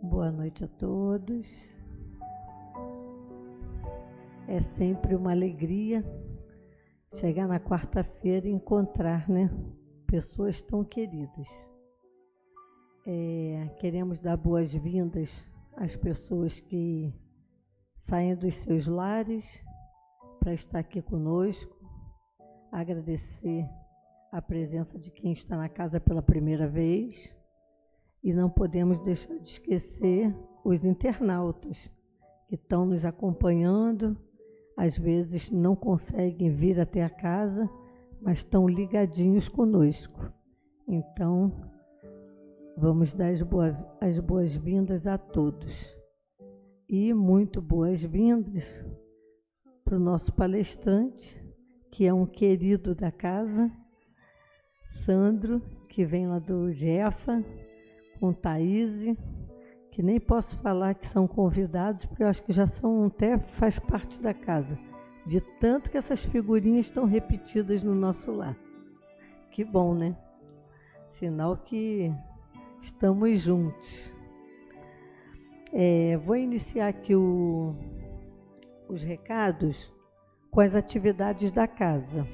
Boa noite a todos. É sempre uma alegria chegar na quarta-feira e encontrar, pessoas tão queridas. Queremos dar boas-vindas às pessoas que saem dos seus lares para estar aqui conosco, agradecer a presença de quem está na casa pela primeira vez. E não podemos deixar de esquecer os internautas que estão nos acompanhando, às vezes não conseguem vir até a casa, mas estão ligadinhos conosco. Então, vamos dar as boas-vindas a todos. E muito boas-vindas para o nosso palestrante, que é um querido da casa, Sandro, que vem lá do Jefa, com Thaís, que nem posso falar que são convidados, porque eu acho que já são até, faz parte da casa, de tanto que essas figurinhas estão repetidas no nosso lar. Que bom, né? Sinal que estamos juntos. Vou iniciar aqui os recados com as atividades da casa.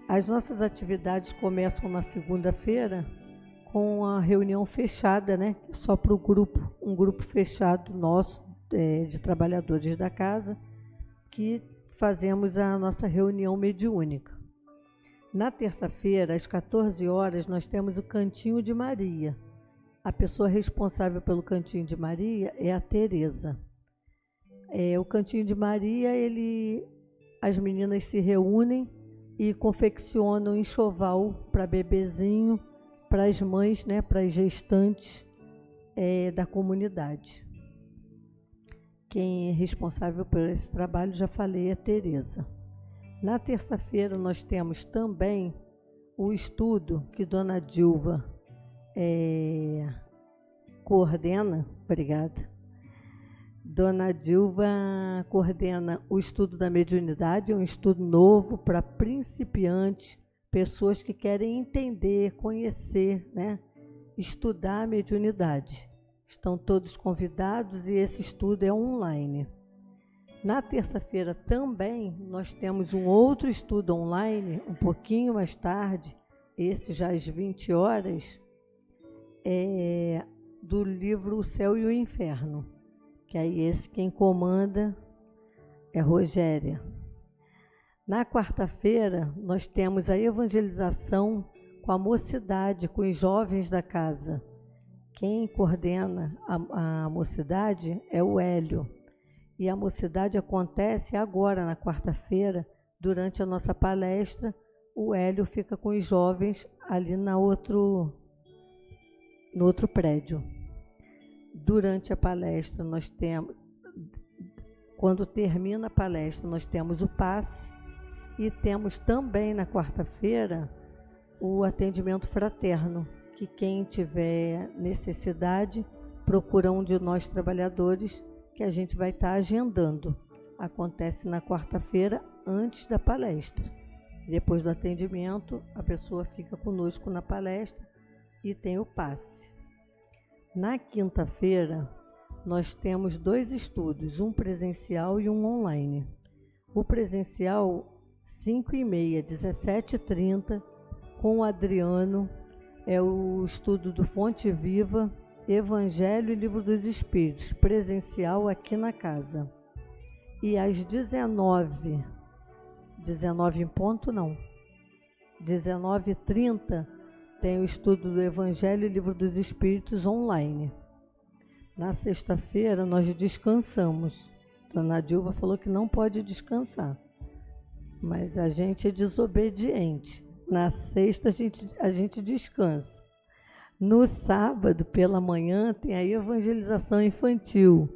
As nossas atividades começam na segunda-feira, com a reunião fechada, só para o grupo, um grupo fechado nosso, de trabalhadores da casa, que fazemos a nossa reunião mediúnica. Na terça-feira, às 14 horas, nós temos o Cantinho de Maria. A pessoa responsável pelo Cantinho de Maria é a Tereza. O Cantinho de Maria, as meninas se reúnem e confeccionam enxoval para bebezinho, para as mães, para as gestantes da comunidade. quem é responsável por esse trabalho, já falei, é Tereza. Na terça-feira nós temos também o estudo que Dona Dilva coordena. Obrigada. Dona Dilva coordena o estudo da mediunidade, um estudo novo para principiantes, pessoas que querem entender, conhecer, né? Estudar a mediunidade. Estão todos convidados e esse estudo é online. Na terça-feira também nós temos um outro estudo online, um pouquinho mais tarde, esse já às 20 horas, do livro O Céu e o Inferno, que aí esse quem comanda é Rogéria. Na quarta-feira nós temos a evangelização com a mocidade, com os jovens da casa. Quem coordena a mocidade é o Hélio. E a mocidade acontece agora, na quarta-feira, durante a nossa palestra. O Hélio fica com os jovens ali no outro prédio. Durante a palestra, quando termina a palestra, nós temos o passe e temos também na quarta-feira o atendimento fraterno, que quem tiver necessidade, procura um de nós trabalhadores, que a gente vai estar agendando. Acontece na quarta-feira, antes da palestra. Depois do atendimento, a pessoa fica conosco na palestra e tem o passe. Na quinta-feira, nós temos 2 estudos, um presencial e um online. O presencial, 5h30, 17h30, com o Adriano, é o estudo do Fonte Viva, Evangelho e Livro dos Espíritos, presencial aqui na casa. E às 19 em ponto não, 19h30, tem o estudo do Evangelho e Livro dos Espíritos online. Na sexta-feira nós descansamos. Dona Dilva falou que não pode descansar, mas a gente é desobediente. Na sexta a gente descansa. No sábado, pela manhã, tem a evangelização infantil,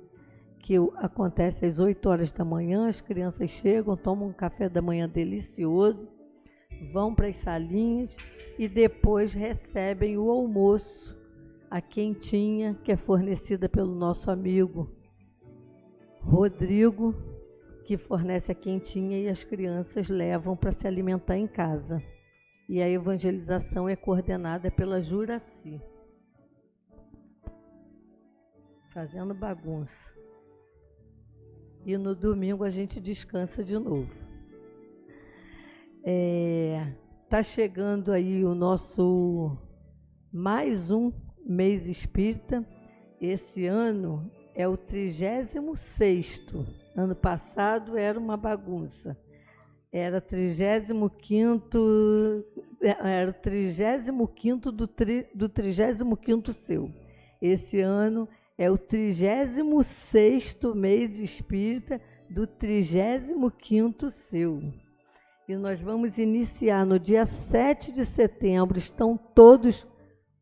que acontece às 8 horas da manhã. As crianças chegam, tomam um café da manhã delicioso, vão para as salinhas e depois recebem o almoço, a quentinha, que é fornecida pelo nosso amigo Rodrigo, que fornece a quentinha e as crianças levam para se alimentar em casa. E a evangelização é coordenada pela Juraci. Fazendo bagunça. E no domingo a gente descansa de novo. Tá chegando aí o nosso mais um mês espírita. Esse ano é o 36º. Ano passado era uma bagunça. Era 35º, era o 35º do 35º seu. Esse ano é o 36º mês espírita do 35º seu. E nós vamos iniciar no dia 7 de setembro. Estão todos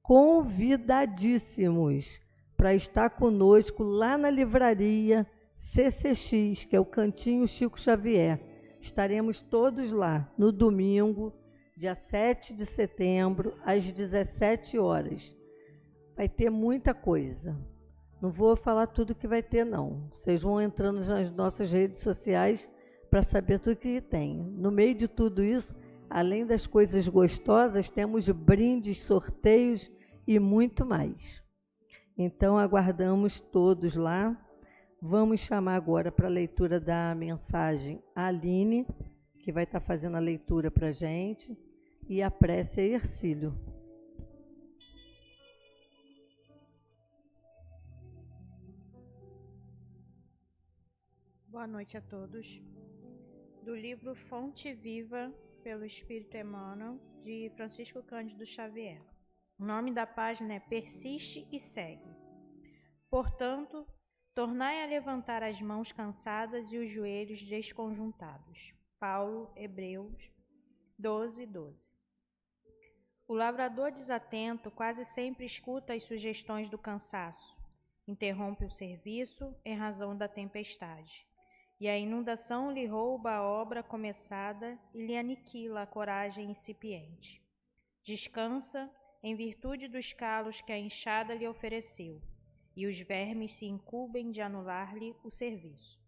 convidadíssimos para estar conosco lá na livraria CCX, que é o Cantinho Chico Xavier. Estaremos todos lá no domingo, dia 7 de setembro, às 17 horas. Vai ter muita coisa. Não vou falar tudo que vai ter, não. Vocês vão entrando nas nossas redes sociais para saber tudo que tem. No meio de tudo isso, além das coisas gostosas, temos brindes, sorteios e muito mais. Então, aguardamos todos lá. Vamos chamar agora para a leitura da mensagem a Aline, que vai estar fazendo a leitura para a gente, e a prece é Ercílio. Boa noite a todos. Do livro Fonte Viva, pelo Espírito Emmanuel, de Francisco Cândido Xavier. O nome da página é Persiste e Segue. Portanto, tornai a levantar as mãos cansadas e os joelhos desconjuntados. Paulo, Hebreus 12:12. O lavrador desatento quase sempre escuta as sugestões do cansaço. interrompe o serviço em razão da tempestade, e a inundação lhe rouba a obra começada e lhe aniquila a coragem incipiente. Descansa em virtude dos calos que a enxada lhe ofereceu, e os vermes se incumbem de anular-lhe o serviço.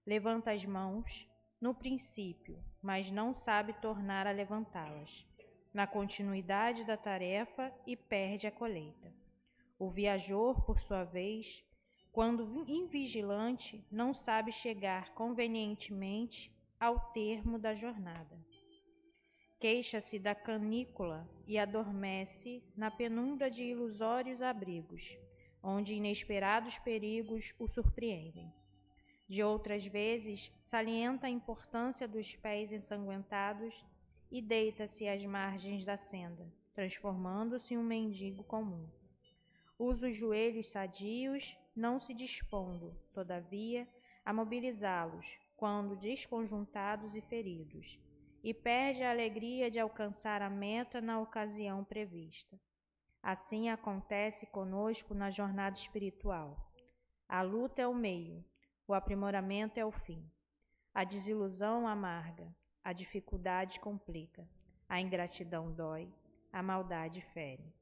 Levanta as mãos, no princípio, mas não sabe tornar a levantá-las, na continuidade da tarefa, e perde a colheita. O viajor, por sua vez, quando invigilante, não sabe chegar convenientemente ao termo da jornada. Queixa-se da canícula e adormece na penumbra de ilusórios abrigos, onde inesperados perigos o surpreendem. De outras vezes, salienta a importância dos pés ensanguentados e deita-se às margens da senda, transformando-se em um mendigo comum. Usa os joelhos sadios, não se dispondo, todavia, a mobilizá-los, quando desconjuntados e feridos, e perde a alegria de alcançar a meta na ocasião prevista. Assim acontece conosco na jornada espiritual. A luta é o meio, o aprimoramento é o fim. A desilusão amarga, a dificuldade complica, a ingratidão dói, a maldade fere.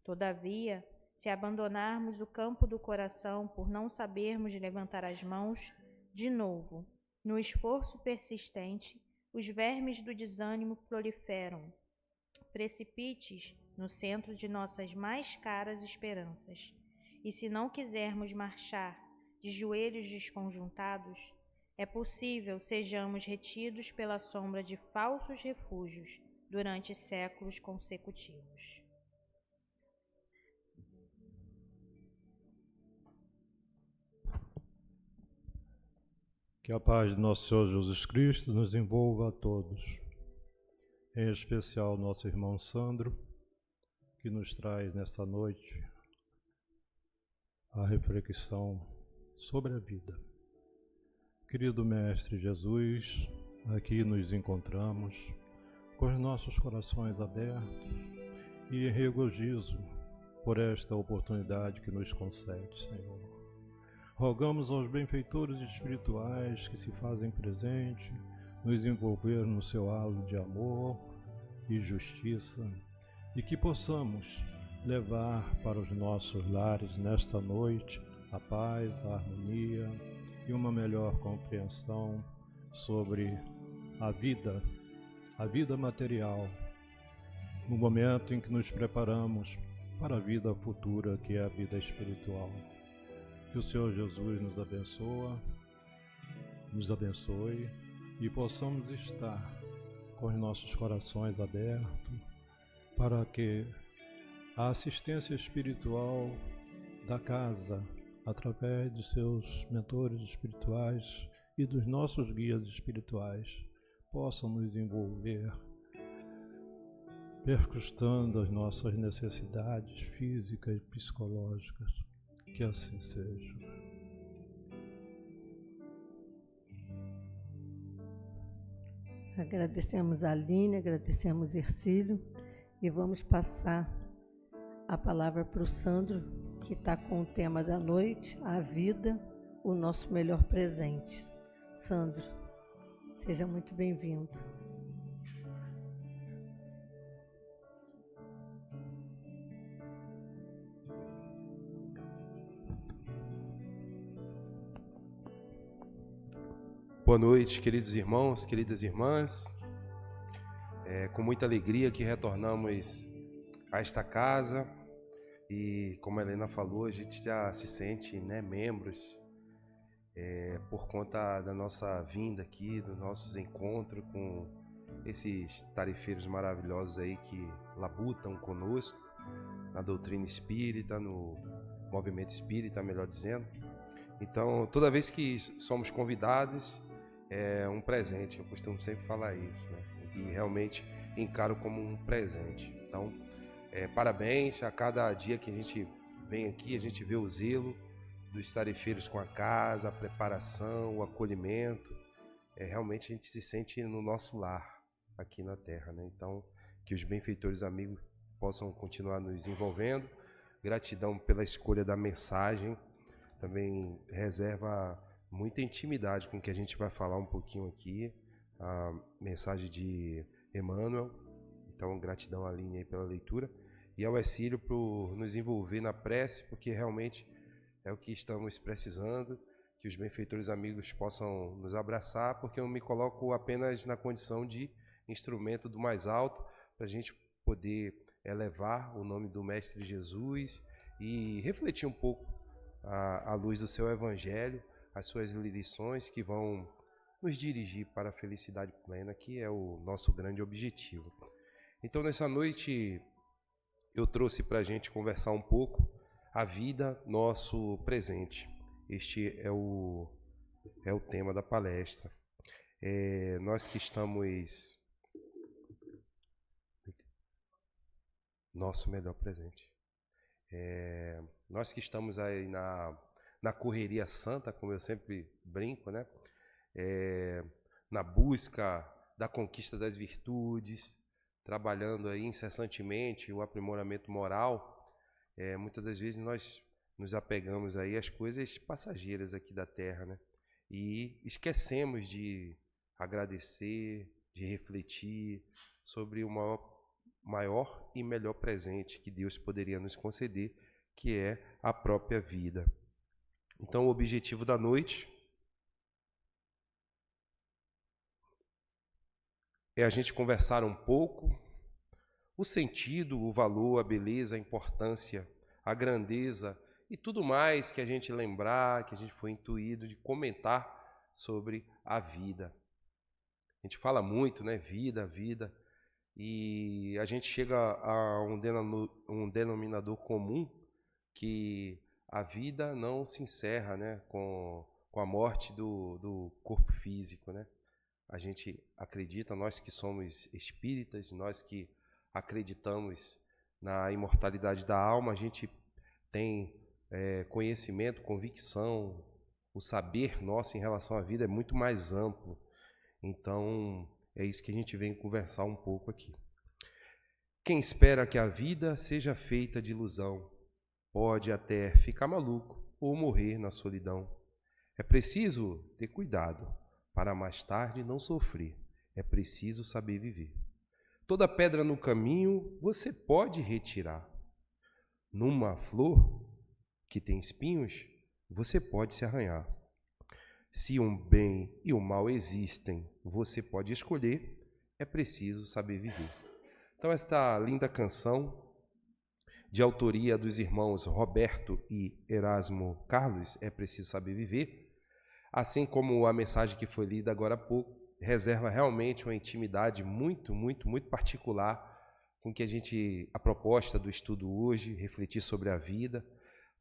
Todavia, se abandonarmos o campo do coração por não sabermos levantar as mãos, de novo, no esforço persistente, os vermes do desânimo proliferam, precipícios no centro de nossas mais caras esperanças. E se não quisermos marchar de joelhos desconjuntados, é possível sejamos retidos pela sombra de falsos refúgios durante séculos consecutivos. Que a paz de nosso Senhor Jesus Cristo nos envolva a todos, em especial nosso irmão Sandro, que nos traz nessa noite a reflexão sobre a vida. Querido Mestre Jesus, aqui nos encontramos com os nossos corações abertos e em regozijo por esta oportunidade que nos concede, Senhor. Rogamos aos benfeitores espirituais que se fazem presente, nos envolver no seu halo de amor e justiça, e que possamos levar para os nossos lares nesta noite a paz, a harmonia e uma melhor compreensão sobre a vida material, no momento em que nos preparamos para a vida futura, que é a vida espiritual. Que o Senhor Jesus nos abençoe e possamos estar com os nossos corações abertos para que a assistência espiritual da casa, através dos seus mentores espirituais e dos nossos guias espirituais, possam nos envolver, percustando as nossas necessidades físicas e psicológicas. Que assim seja. Agradecemos a Aline, agradecemos Ercílio e vamos passar a palavra para o Sandro, que está com o tema da noite, a vida, o nosso melhor presente. Sandro, seja muito bem-vindo. Boa noite, queridos irmãos, queridas irmãs. É com muita alegria que retornamos a esta casa e, como a Helena falou, a gente já se sente, membros por conta da nossa vinda aqui, dos nossos encontros com esses tarefeiros maravilhosos aí que labutam conosco na doutrina espírita, no movimento espírita, melhor dizendo. Então, toda vez que somos convidados, é um presente, eu costumo sempre falar isso, E realmente encaro como um presente. Então, parabéns, a cada dia que a gente vem aqui, a gente vê o zelo dos tarefeiros com a casa, a preparação, o acolhimento. Realmente a gente se sente no nosso lar, aqui na Terra, Então, que os benfeitores amigos possam continuar nos envolvendo. Gratidão pela escolha da mensagem também reserva muita intimidade com o que a gente vai falar um pouquinho aqui, a mensagem de Emmanuel. Então, gratidão à Aline aí pela leitura, e ao Ercílio por nos envolver na prece, porque realmente é o que estamos precisando, que os benfeitores amigos possam nos abraçar, porque eu me coloco apenas na condição de instrumento do mais alto, para a gente poder elevar o nome do Mestre Jesus e refletir um pouco à luz do seu Evangelho, as suas lições que vão nos dirigir para a felicidade plena, que é o nosso grande objetivo. Então, nessa noite, eu trouxe para a gente conversar um pouco a vida, nosso presente. Este é o tema da palestra. Nós que estamos... Nosso melhor presente. Nós que estamos aí na correria santa, como eu sempre brinco, né? Na busca da conquista das virtudes, trabalhando aí incessantemente o aprimoramento moral, muitas das vezes nós nos apegamos aí às coisas passageiras aqui da Terra, né? E esquecemos de agradecer, de refletir sobre o maior e melhor presente que Deus poderia nos conceder, que é a própria vida. Então, o objetivo da noite é a gente conversar um pouco o sentido, o valor, a beleza, a importância, a grandeza e tudo mais que a gente lembrar, que a gente foi intuído de comentar sobre a vida. A gente fala muito, né? Vida, vida. E a gente chega a um denominador comum, que a vida não se encerra, né, com a morte do corpo físico, né? A gente acredita, nós que somos espíritas, nós que acreditamos na imortalidade da alma, a gente tem conhecimento, convicção, o saber nosso em relação à vida é muito mais amplo. Então, é isso que a gente vem conversar um pouco aqui. Quem espera que a vida seja feita de ilusão pode até ficar maluco ou morrer na solidão. É preciso ter cuidado para mais tarde não sofrer. É preciso saber viver. Toda pedra no caminho você pode retirar. Numa flor que tem espinhos, você pode se arranhar. Se um bem e o mal existem, você pode escolher. É preciso saber viver. Então, esta linda canção, de autoria dos irmãos Roberto e Erasmo Carlos, É Preciso Saber Viver, assim como a mensagem que foi lida agora há pouco, reserva realmente uma intimidade muito, muito, muito particular com que a proposta do estudo hoje, refletir sobre a vida,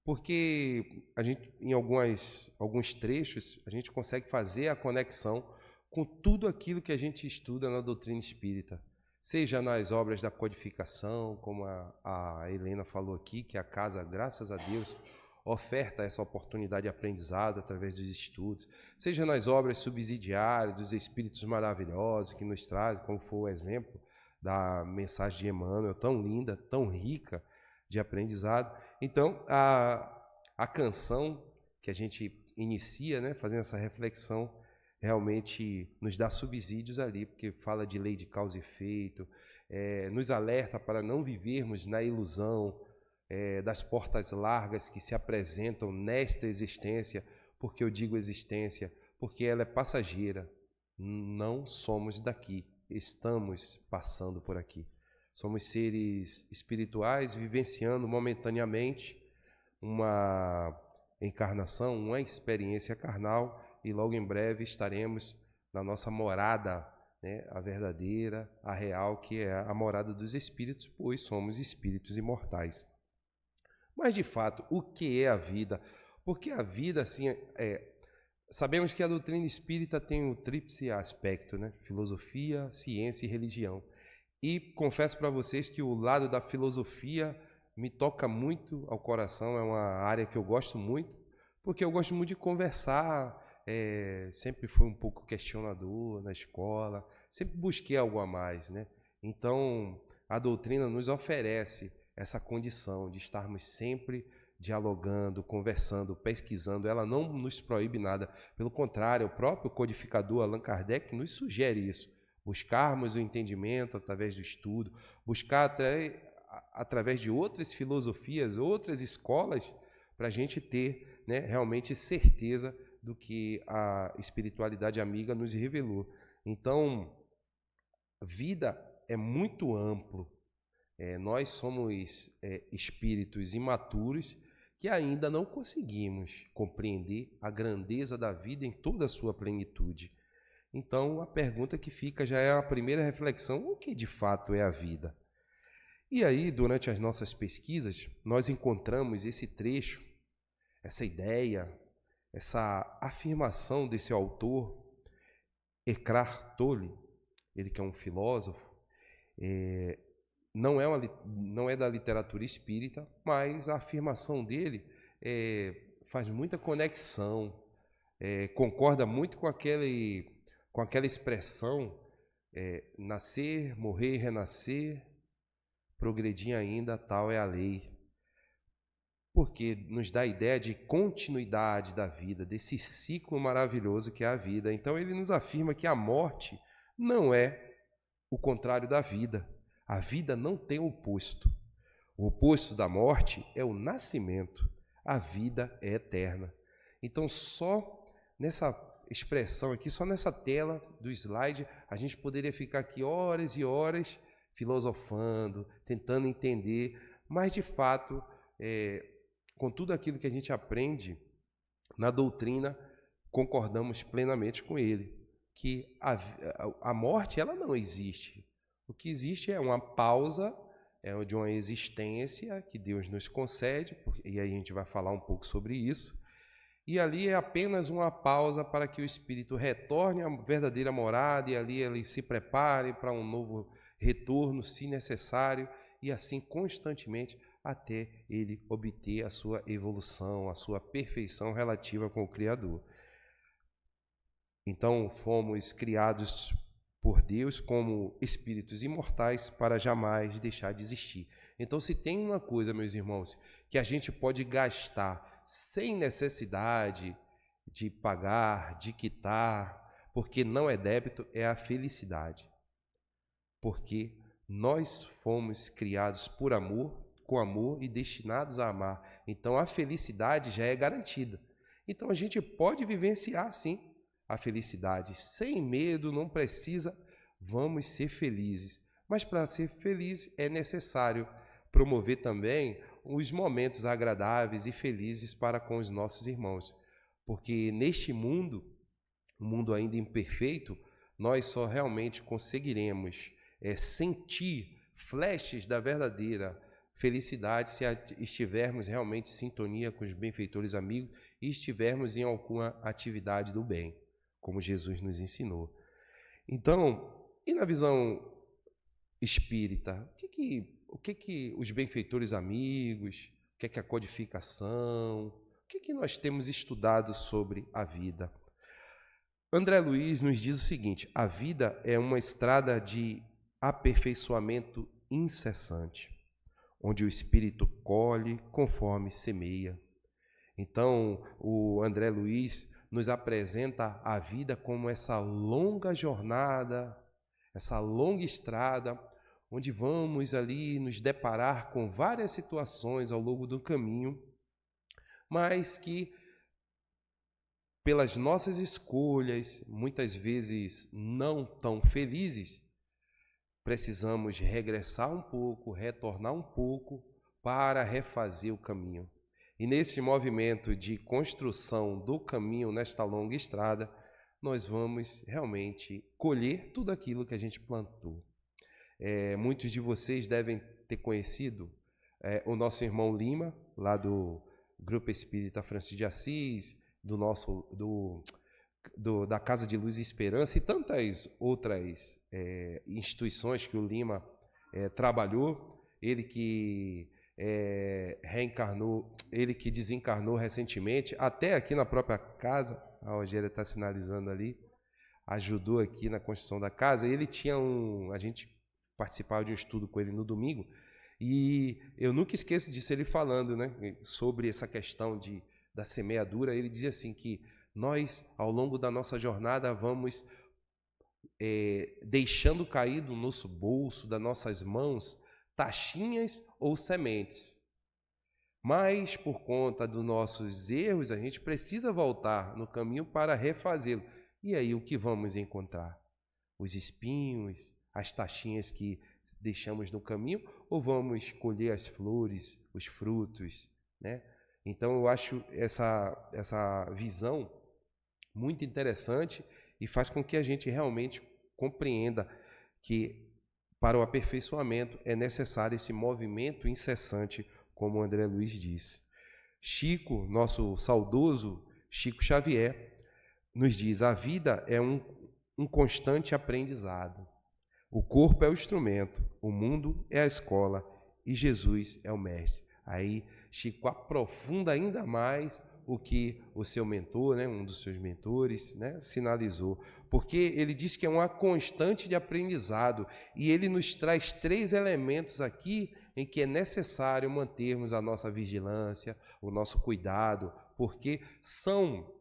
porque a gente, em alguns trechos, a gente consegue fazer a conexão com tudo aquilo que a gente estuda na doutrina espírita, seja nas obras da codificação, como a Helena falou aqui, que a casa, graças a Deus, oferta essa oportunidade de aprendizado através dos estudos, seja nas obras subsidiárias dos espíritos maravilhosos que nos trazem, como foi o exemplo da mensagem de Emmanuel, tão linda, tão rica de aprendizado. Então, a canção que a gente inicia, né, fazendo essa reflexão, realmente nos dá subsídios ali, porque fala de lei de causa e efeito, nos alerta para não vivermos na ilusão das portas largas que se apresentam nesta existência. Porque eu digo existência, porque ela é passageira. Não somos daqui, estamos passando por aqui. Somos seres espirituais vivenciando momentaneamente uma encarnação, uma experiência carnal, e logo em breve estaremos na nossa morada, né, a verdadeira, a real, que é a morada dos espíritos, pois somos espíritos imortais. Mas, de fato, o que é a vida? Porque a vida, assim, sabemos que a doutrina espírita tem o tríplice aspecto, né? Filosofia, ciência e religião. E confesso para vocês que o lado da filosofia me toca muito ao coração, é uma área que eu gosto muito, porque eu gosto muito de conversar, sempre fui um pouco questionador na escola, sempre busquei algo a mais, né? Então, a doutrina nos oferece essa condição de estarmos sempre dialogando, conversando, pesquisando, ela não nos proíbe nada. Pelo contrário, o próprio codificador Allan Kardec nos sugere isso. Buscarmos o entendimento através do estudo, buscar até através de outras filosofias, outras escolas, para a gente ter, né, realmente certeza do que a espiritualidade amiga nos revelou. Então, vida é muito amplo. Nós somos espíritos imaturos que ainda não conseguimos compreender a grandeza da vida em toda a sua plenitude. Então, a pergunta que fica já é a primeira reflexão: o que de fato é a vida? E aí, durante as nossas pesquisas, nós encontramos esse trecho, essa ideia, essa afirmação desse autor, Eckhart Tolle, ele que é um filósofo, não é da literatura espírita, mas a afirmação dele faz muita conexão, concorda muito com aquela expressão, nascer, morrer, renascer, progredir ainda, tal é a lei. Porque nos dá a ideia de continuidade da vida, desse ciclo maravilhoso que é a vida. Então ele nos afirma que a morte não é o contrário da vida. A vida não tem oposto. O oposto da morte é o nascimento. A vida é eterna. Então, só nessa expressão aqui, só nessa tela do slide, a gente poderia ficar aqui horas e horas filosofando, tentando entender, mas de fato, com tudo aquilo que a gente aprende na doutrina, concordamos plenamente com ele, que a morte ela não existe. O que existe é uma pausa de uma existência que Deus nos concede, e aí a gente vai falar um pouco sobre isso, e ali é apenas uma pausa para que o espírito retorne à verdadeira morada, e ali ele se prepare para um novo retorno, se necessário, e assim constantemente até ele obter a sua evolução, a sua perfeição relativa com o Criador. Então, fomos criados por Deus como espíritos imortais para jamais deixar de existir. Então, se tem uma coisa, meus irmãos, que a gente pode gastar sem necessidade de pagar, de quitar, porque não é débito, é a felicidade. Porque nós fomos criados por amor, com amor e destinados a amar. Então, a felicidade já é garantida. Então, a gente pode vivenciar, sim, a felicidade sem medo, não precisa, vamos ser felizes. Mas para ser feliz é necessário promover também os momentos agradáveis e felizes para com os nossos irmãos. Porque neste mundo, um mundo ainda imperfeito, nós só realmente conseguiremos sentir flashes da verdadeira felicidade se estivermos realmente em sintonia com os benfeitores amigos e estivermos em alguma atividade do bem, como Jesus nos ensinou. Então, e na visão espírita, o que os benfeitores amigos, o que a codificação, o que nós temos estudado sobre a vida? André Luiz nos diz o seguinte: a vida é uma estrada de aperfeiçoamento incessante, onde o espírito colhe conforme semeia. Então, o André Luiz nos apresenta a vida como essa longa jornada, essa longa estrada, onde vamos ali nos deparar com várias situações ao longo do caminho, mas que, pelas nossas escolhas, muitas vezes não tão felizes, precisamos regressar um pouco, retornar um pouco para refazer o caminho. E nesse movimento de construção do caminho nesta longa estrada, nós vamos realmente colher tudo aquilo que a gente plantou. Muitos de vocês devem ter conhecido o nosso irmão Lima, lá do Grupo Espírita Francisco de Assis, da Casa de Luz e Esperança e tantas outras instituições que o Lima trabalhou. Ele que reencarnou, ele que desencarnou recentemente, até aqui na própria casa, a Rogéria está sinalizando ali, ajudou aqui na construção da casa. Ele tinha a gente participava de um estudo com ele no domingo, E eu nunca esqueço disso, ele falando, né, sobre essa questão da semeadura. Ele dizia assim que nós, ao longo da nossa jornada, vamos deixando cair do nosso bolso, das nossas mãos, taxinhas ou sementes. Mas, por conta dos nossos erros, a gente precisa voltar no caminho para refazê-lo. E aí, o que vamos encontrar? Os espinhos, as taxinhas que deixamos no caminho, ou vamos colher as flores, os frutos, né? Então, eu acho essa visão muito interessante e faz com que a gente realmente compreenda que, para o aperfeiçoamento, é necessário esse movimento incessante, como o André Luiz disse. Chico, nosso saudoso Chico Xavier, nos diz: a vida é um constante aprendizado. O corpo é o instrumento, o mundo é a escola e Jesus é o mestre. Aí Chico aprofunda ainda mais o que o seu mentor, né, um dos seus mentores, né, sinalizou, porque ele diz que é uma constante de aprendizado e ele nos traz 3 elementos aqui em que é necessário mantermos a nossa vigilância, o nosso cuidado, porque são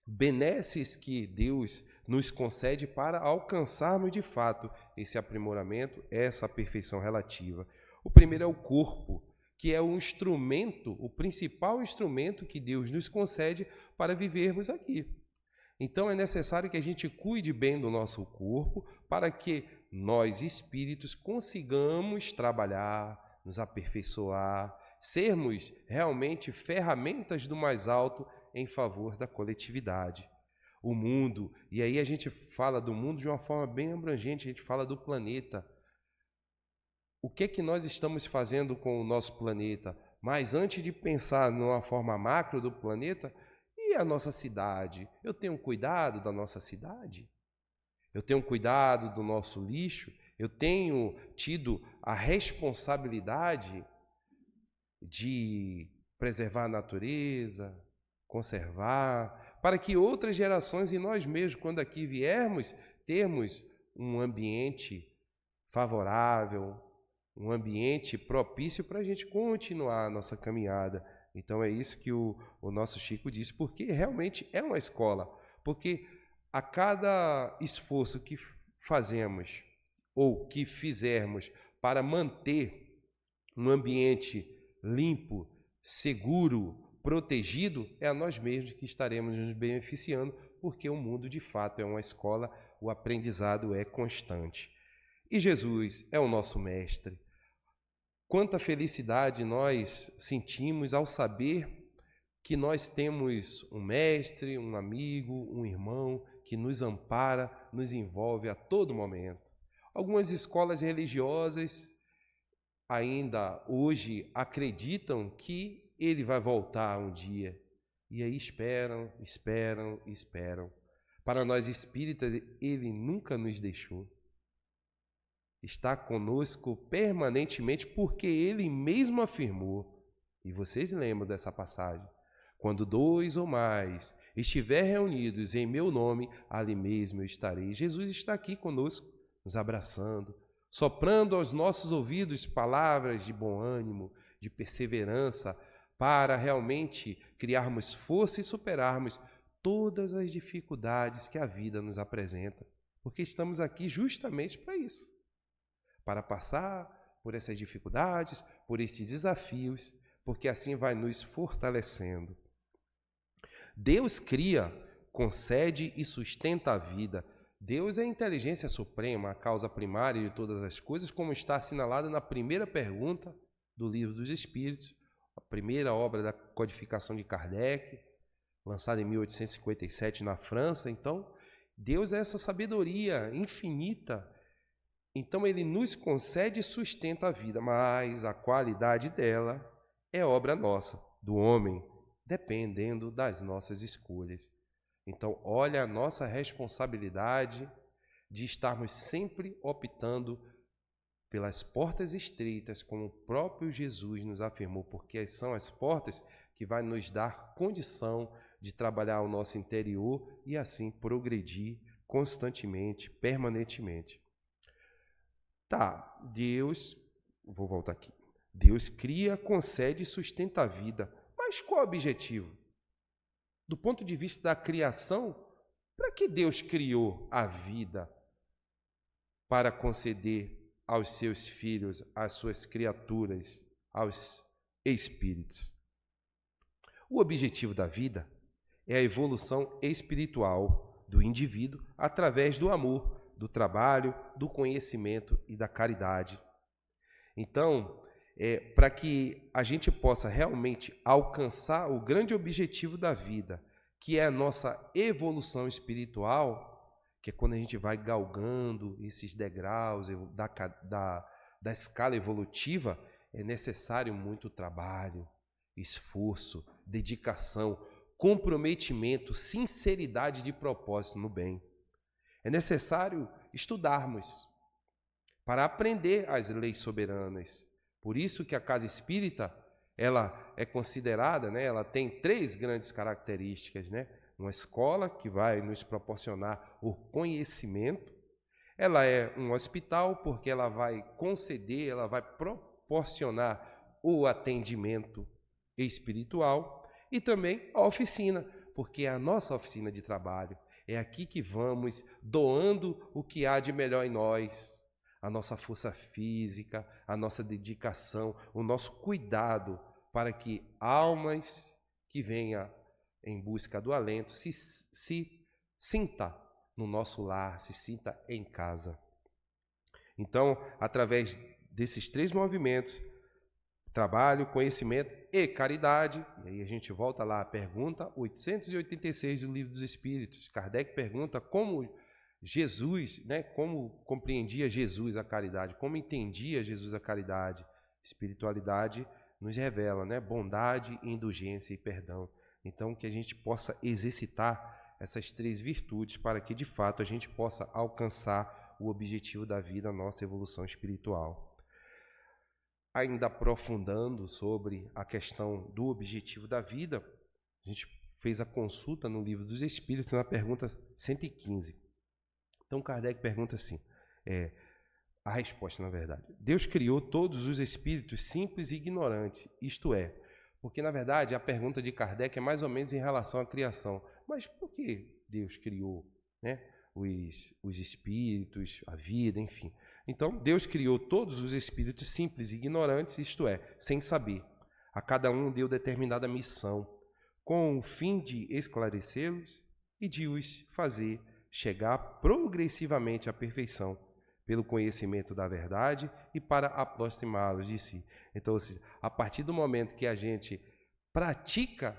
benesses que Deus nos concede para alcançarmos de fato esse aprimoramento, essa perfeição relativa. O primeiro é o corpo, que é o instrumento, o principal instrumento que Deus nos concede para vivermos aqui. Então é necessário que a gente cuide bem do nosso corpo para que nós, espíritos, consigamos trabalhar, nos aperfeiçoar, sermos realmente ferramentas do mais alto em favor da coletividade. O mundo, e aí a gente fala do mundo de uma forma bem abrangente, a gente fala do planeta. O que é que nós estamos fazendo com o nosso planeta? Mas antes de pensar numa forma macro do planeta, e a nossa cidade? Eu tenho cuidado da nossa cidade? Eu tenho cuidado do nosso lixo? Eu tenho tido a responsabilidade de preservar a natureza, conservar, para que outras gerações e nós mesmos, quando aqui viermos, termos um ambiente favorável, um ambiente propício para a gente continuar a nossa caminhada. Então é isso que o nosso Chico disse, porque realmente é uma escola, porque a cada esforço que fazemos ou que fizermos para manter um ambiente limpo, seguro, protegido, é a nós mesmos que estaremos nos beneficiando, porque o mundo de fato é uma escola, o aprendizado é constante. E Jesus é o nosso mestre. Quanta felicidade nós sentimos ao saber que nós temos um mestre, um amigo, um irmão que nos ampara, nos envolve a todo momento. Algumas escolas religiosas ainda hoje acreditam que ele vai voltar um dia. E aí esperam. Para nós espíritas, ele nunca nos deixou. Está conosco permanentemente, porque ele mesmo afirmou, e vocês lembram dessa passagem: quando 2 ou mais estiver reunidos em meu nome, ali mesmo eu estarei. Jesus está aqui conosco, nos abraçando, soprando aos nossos ouvidos palavras de bom ânimo, de perseverança, para realmente criarmos força e superarmos todas as dificuldades que a vida nos apresenta, porque estamos aqui justamente para isso, para passar por essas dificuldades, por estes desafios, porque assim vai nos fortalecendo. Deus cria, concede e sustenta a vida. Deus é a inteligência suprema, a causa primária de todas as coisas, como está assinalado na primeira pergunta do Livro dos Espíritos, a primeira obra da codificação de Kardec, lançada em 1857 na França. Então, Deus é essa sabedoria infinita. Então, ele nos concede e sustenta a vida, mas a qualidade dela é obra nossa, do homem, dependendo das nossas escolhas. Então, olha a nossa responsabilidade de estarmos sempre optando pelas portas estreitas, como o próprio Jesus nos afirmou, porque são as portas que vai nos dar condição de trabalhar o nosso interior e assim progredir constantemente, permanentemente. Tá, Deus, vou voltar aqui. Deus cria, concede e sustenta a vida. Mas qual o objetivo? Do ponto de vista da criação, para que Deus criou a vida? Para conceder aos seus filhos, às suas criaturas, aos espíritos. O objetivo da vida é a evolução espiritual do indivíduo através do amor, do trabalho, do conhecimento e da caridade. Então, para que a gente possa realmente alcançar o grande objetivo da vida, que é a nossa evolução espiritual, que é quando a gente vai galgando esses degraus da escala evolutiva, é necessário muito trabalho, esforço, dedicação, comprometimento, sinceridade de propósito no bem. É necessário estudarmos para aprender as leis soberanas. Por isso que a casa espírita, ela é considerada, né, ela tem 3 grandes características, né? Uma escola que vai nos proporcionar o conhecimento, ela é um hospital porque ela vai conceder, ela vai proporcionar o atendimento espiritual, e também a oficina, porque é a nossa oficina de trabalho. É aqui que vamos doando o que há de melhor em nós, a nossa força física, a nossa dedicação, o nosso cuidado para que almas que venham em busca do alento se sinta no nosso lar, se sinta em casa. Então, através desses 3 movimentos, trabalho, conhecimento e caridade, e aí a gente volta lá à pergunta 886 do Livro dos Espíritos. Kardec pergunta como Jesus, né, como compreendia Jesus a caridade, como entendia Jesus a caridade. Espiritualidade nos revela, né, bondade, indulgência e perdão. Então, que a gente possa exercitar essas 3 virtudes para que, de fato, a gente possa alcançar o objetivo da vida, a nossa evolução espiritual. Ainda aprofundando sobre a questão do objetivo da vida, a gente fez a consulta no Livro dos Espíritos, na pergunta 115. Então, Kardec pergunta assim, a resposta, na verdade: Deus criou todos os espíritos simples e ignorantes, isto é, porque, na verdade, a pergunta de Kardec é mais ou menos em relação à criação. Mas por que Deus criou, né, os espíritos, a vida, enfim? Então, Deus criou todos os espíritos simples e ignorantes, isto é, sem saber. A cada um deu determinada missão, com o fim de esclarecê-los e de os fazer chegar progressivamente à perfeição, pelo conhecimento da verdade e para aproximá-los de si. Então, ou seja, a partir do momento que a gente pratica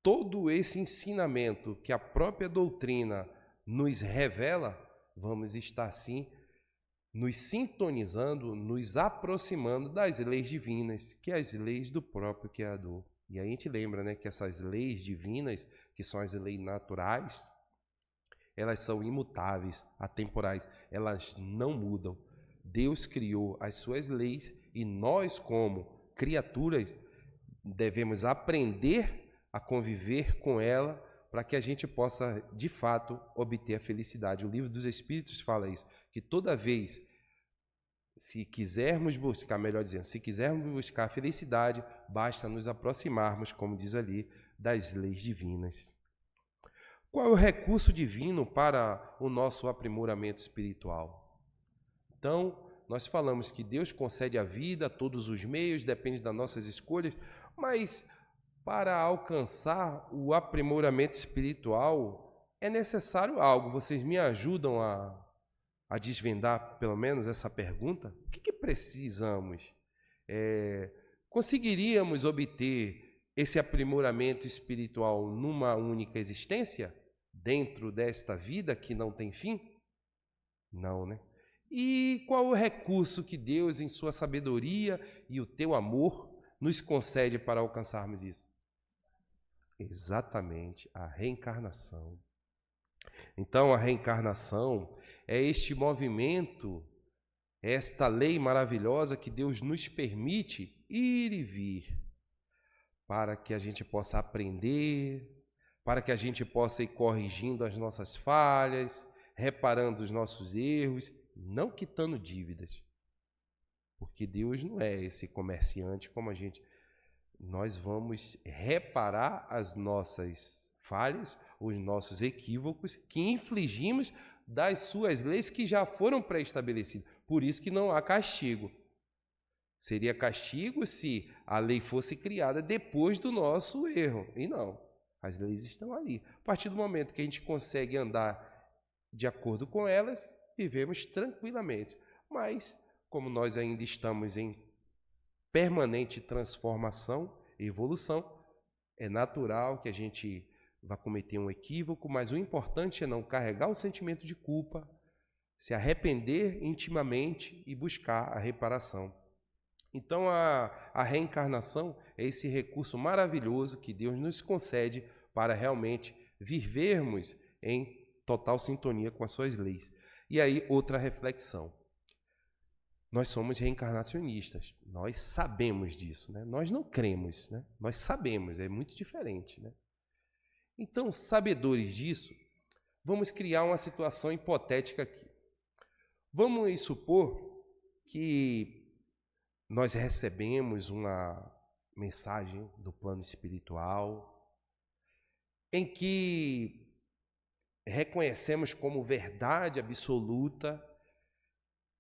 todo esse ensinamento que a própria doutrina nos revela, vamos estar, sim, nos sintonizando, nos aproximando das leis divinas, que é as leis do próprio Criador. E aí a gente lembra, né, que essas leis divinas, que são as leis naturais, elas são imutáveis, atemporais, elas não mudam. Deus criou as suas leis e nós, como criaturas, devemos aprender a conviver com ela para que a gente possa, de fato, obter a felicidade. O Livro dos Espíritos fala isso, que toda vez, se quisermos buscar, melhor dizendo, se quisermos buscar a felicidade, basta nos aproximarmos, como diz ali, das leis divinas. Qual é o recurso divino para o nosso aprimoramento espiritual? Então, nós falamos que Deus concede a vida, todos os meios, depende das nossas escolhas, mas para alcançar o aprimoramento espiritual é necessário algo. Vocês me ajudam a desvendar, pelo menos, essa pergunta? O que precisamos? Conseguiríamos obter esse aprimoramento espiritual numa única existência? Dentro desta vida que não tem fim? Não, né? E qual o recurso que Deus, em sua sabedoria e o teu amor, nos concede para alcançarmos isso? Exatamente, a reencarnação. Então, a reencarnação é este movimento, esta lei maravilhosa que Deus nos permite ir e vir, para que a gente possa aprender, para que a gente possa ir corrigindo as nossas falhas, reparando os nossos erros, não quitando dívidas. Porque Deus não é esse comerciante como a gente. Nós vamos reparar as nossas falhas, os nossos equívocos que infligimos das suas leis que já foram pré-estabelecidas. Por isso que não há castigo. Seria castigo se a lei fosse criada depois do nosso erro. E não, as leis estão ali. A partir do momento que a gente consegue andar de acordo com elas, vivemos tranquilamente. Mas, como nós ainda estamos em permanente transformação e evolução, é natural que a gente vá cometer um equívoco, mas o importante é não carregar o sentimento de culpa, se arrepender intimamente e buscar a reparação. Então, a reencarnação é esse recurso maravilhoso que Deus nos concede para realmente vivermos em total sintonia com as suas leis. E aí, outra reflexão. Nós somos reencarnacionistas, nós sabemos disso, né? Nós não cremos, né? Nós sabemos, é muito diferente, né? Então, sabedores disso, vamos criar uma situação hipotética aqui. Vamos supor que nós recebemos uma mensagem do plano espiritual em que reconhecemos como verdade absoluta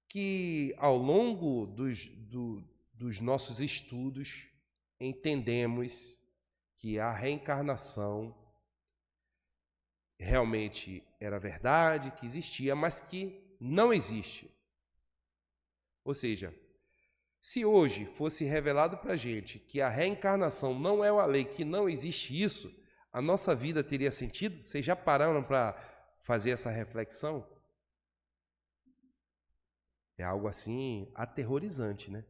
que ao longo dos nossos estudos entendemos que a reencarnação realmente era verdade, que existia, mas que não existe. Ou seja, se hoje fosse revelado para a gente que a reencarnação não é uma lei, que não existe isso, a nossa vida teria sentido? Vocês já pararam para fazer essa reflexão? É algo assim aterrorizante, né?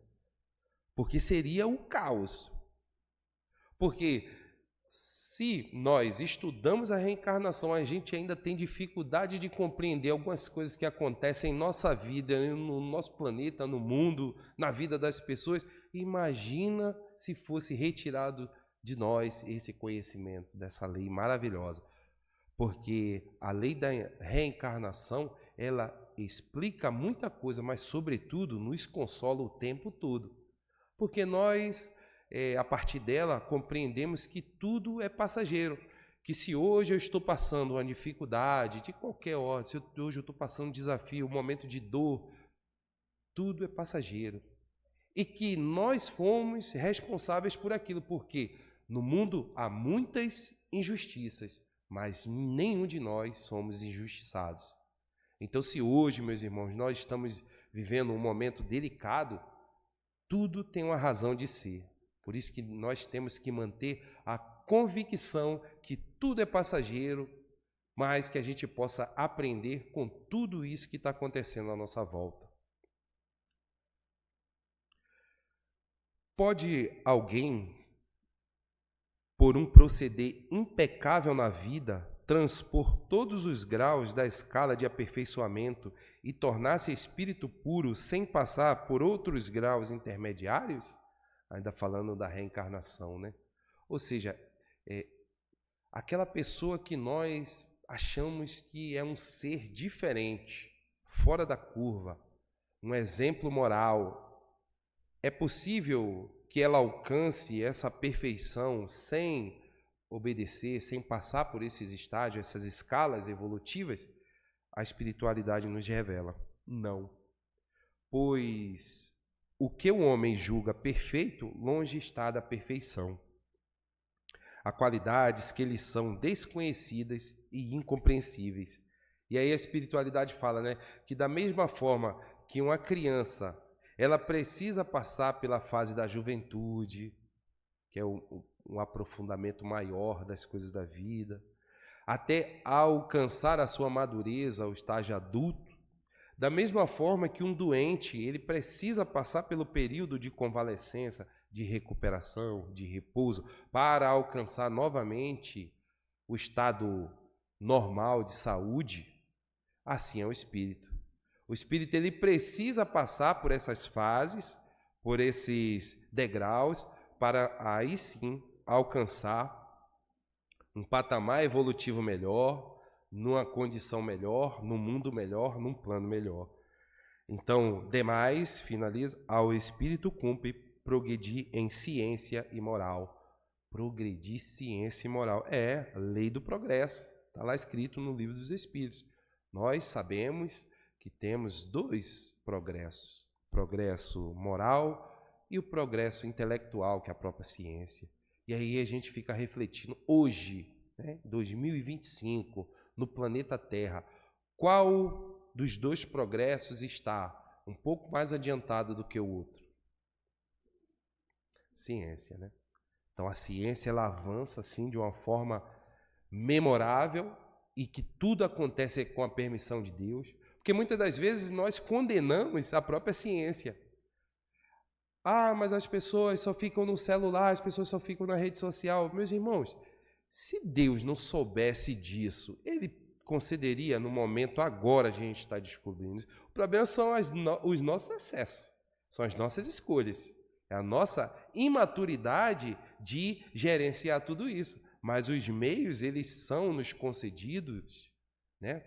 Porque seria o caos. Porque se nós estudamos a reencarnação, a gente ainda tem dificuldade de compreender algumas coisas que acontecem em nossa vida, no nosso planeta, no mundo, na vida das pessoas. Imagina se fosse retirado de nós esse conhecimento dessa lei maravilhosa. Porque a lei da reencarnação, ela explica muita coisa, mas, sobretudo, nos consola o tempo todo. Porque nós, a partir dela, compreendemos que tudo é passageiro. Que se hoje eu estou passando uma dificuldade, de qualquer ordem, se hoje eu estou passando um desafio, um momento de dor, tudo é passageiro. E que nós fomos responsáveis por aquilo, porque no mundo há muitas injustiças, mas nenhum de nós somos injustiçados. Então, se hoje, meus irmãos, nós estamos vivendo um momento delicado, tudo tem uma razão de ser. Por isso que nós temos que manter a convicção que tudo é passageiro, mas que a gente possa aprender com tudo isso que está acontecendo à nossa volta. Pode alguém, por um proceder impecável na vida, transpor todos os graus da escala de aperfeiçoamento e tornar-se espírito puro sem passar por outros graus intermediários? Ainda falando da reencarnação, né? Ou seja, aquela pessoa que nós achamos que é um ser diferente, fora da curva, um exemplo moral, é possível que ela alcance essa perfeição sem obedecer, sem passar por esses estágios, essas escalas evolutivas? A espiritualidade nos revela: não. Pois o que o homem julga perfeito, longe está da perfeição. Há qualidades que lhes são desconhecidas e incompreensíveis. E aí a espiritualidade fala, né, que da mesma forma que uma criança, ela precisa passar pela fase da juventude, que é um aprofundamento maior das coisas da vida, até alcançar a sua madureza, o estágio adulto. Da mesma forma que um doente, ele precisa passar pelo período de convalescença, de recuperação, de repouso, para alcançar novamente o estado normal de saúde, assim é o espírito. O espírito, ele precisa passar por essas fases, por esses degraus, para aí sim alcançar um patamar evolutivo melhor, numa condição melhor, num mundo melhor, num plano melhor. Então, demais, finaliza, ao espírito cumpre progredir em ciência e moral. Progredir ciência e moral. É a lei do progresso. Está lá escrito no livro dos Espíritos. Nós sabemos que temos dois progressos. O progresso moral e o progresso intelectual, que é a própria ciência. E aí a gente fica refletindo hoje, 2025, no planeta Terra, qual dos dois progressos está um pouco mais adiantado do que o outro? Ciência, né? Então a ciência ela avança assim de uma forma memorável e que tudo acontece com a permissão de Deus, porque muitas das vezes nós condenamos a própria ciência. Mas as pessoas só ficam no celular, as pessoas só ficam na rede social. Meus irmãos, se Deus não soubesse disso, Ele concederia no momento agora de a gente estar descobrindo isso. O problema são os nossos excessos, são as nossas escolhas. É a nossa imaturidade de gerenciar tudo isso. Mas os meios, eles são nos concedidos,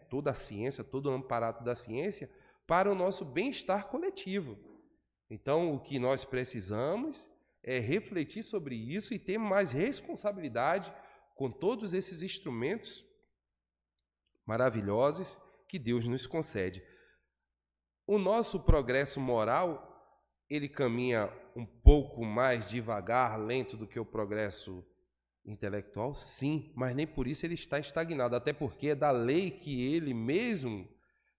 toda a ciência, todo o amparato da ciência, para o nosso bem-estar coletivo. Então, o que nós precisamos é refletir sobre isso e ter mais responsabilidade com todos esses instrumentos maravilhosos que Deus nos concede. O nosso progresso moral, ele caminha um pouco mais devagar, lento do que o progresso intelectual, sim, mas nem por isso ele está estagnado, até porque é da lei que ele mesmo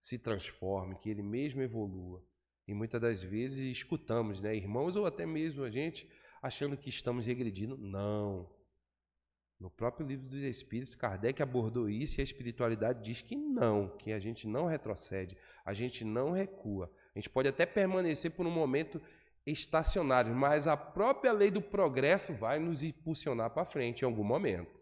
se transforme, que ele mesmo evolua. E muitas das vezes escutamos, irmãos, ou até mesmo a gente, achando que estamos regredindo. Não. No próprio livro dos Espíritos, Kardec abordou isso e a espiritualidade diz que não, que a gente não retrocede, a gente não recua. A gente pode até permanecer por um momento estacionário, mas a própria lei do progresso vai nos impulsionar para frente em algum momento.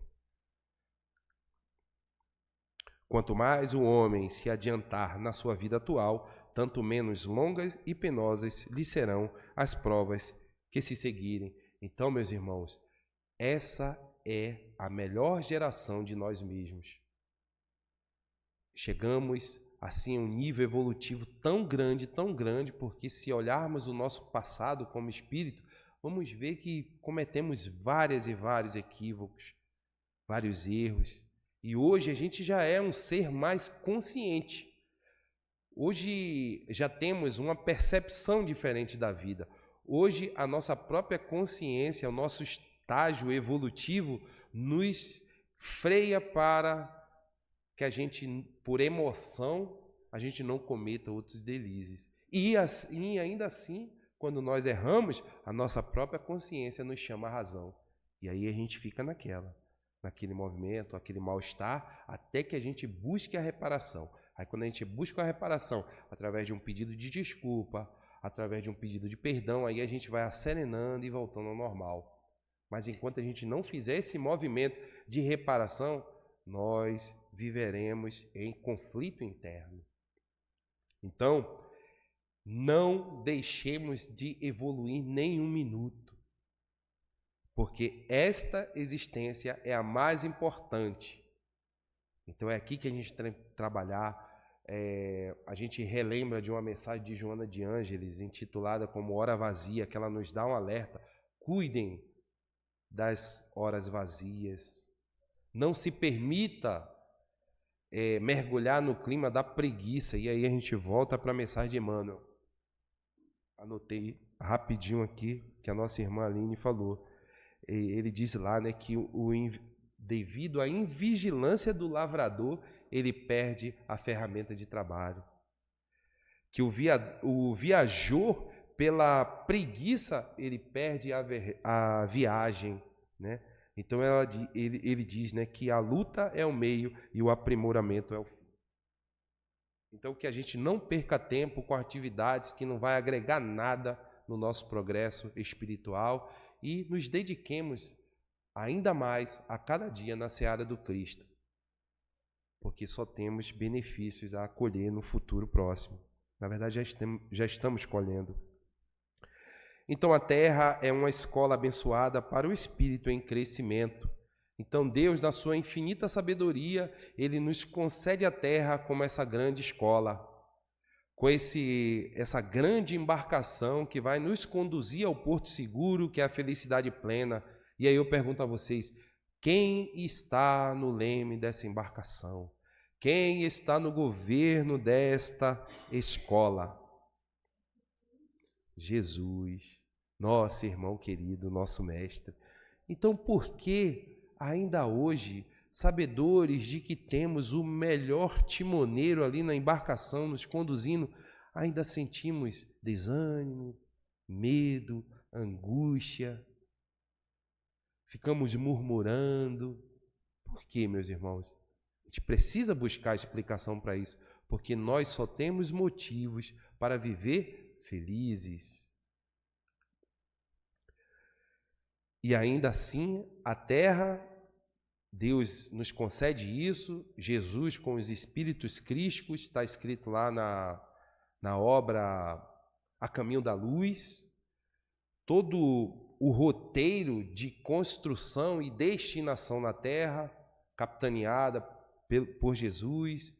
Quanto mais o homem se adiantar na sua vida atual, tanto menos longas e penosas lhe serão as provas que se seguirem. Então, meus irmãos, essa é a melhor geração de nós mesmos. Chegamos assim a um nível evolutivo tão grande, porque se olharmos o nosso passado como espírito, vamos ver que cometemos vários equívocos, vários erros. E hoje a gente já é um ser mais consciente. Hoje já temos uma percepção diferente da vida. Hoje a nossa própria consciência, o nosso estágio evolutivo nos freia para que a gente, por emoção, a gente não cometa outros deslizes. E ainda assim, quando nós erramos, a nossa própria consciência nos chama a razão. E aí a gente fica naquele movimento, aquele mal-estar, até que a gente busque a reparação. Aí quando a gente busca a reparação através de um pedido de desculpa, através de um pedido de perdão, aí a gente vai acerenando e voltando ao normal. Mas enquanto a gente não fizer esse movimento de reparação, nós viveremos em conflito interno. Então, não deixemos de evoluir nem um minuto, porque esta existência é a mais importante. Então é aqui que a gente tem que trabalhar. A gente relembra de uma mensagem de Joana de Ângeles, intitulada como Hora Vazia, que ela nos dá um alerta. Cuidem das horas vazias. Não se permita mergulhar no clima da preguiça. E aí a gente volta para a mensagem de Emmanuel. Anotei rapidinho aqui que a nossa irmã Aline falou. Ele diz lá, que devido à invigilância do lavrador, ele perde a ferramenta de trabalho. Que o viajor, pela preguiça, ele perde a viagem, Então ele diz, que a luta é o meio e o aprimoramento é o fim. Então que a gente não perca tempo com atividades que não vai agregar nada no nosso progresso espiritual e nos dediquemos ainda mais a cada dia na seara do Cristo, porque só temos benefícios a colher no futuro próximo. Na verdade, já estamos colhendo. Então, a terra é uma escola abençoada para o espírito em crescimento. Então, Deus, na sua infinita sabedoria, Ele nos concede a terra como essa grande escola, com essa grande embarcação que vai nos conduzir ao porto seguro, que é a felicidade plena. E aí eu pergunto a vocês, quem está no leme dessa embarcação? Quem está no governo desta escola? Jesus, nosso irmão querido, nosso mestre. Então, por que ainda hoje, sabedores de que temos o melhor timoneiro ali na embarcação nos conduzindo, ainda sentimos desânimo, medo, angústia? Ficamos murmurando. Por quê, meus irmãos? A gente precisa buscar explicação para isso, porque nós só temos motivos para viver felizes. E ainda assim, a terra, Deus nos concede isso, Jesus com os espíritos crísticos, está escrito lá na obra A Caminho da Luz, todo o roteiro de construção e destinação na terra, capitaneada por Jesus,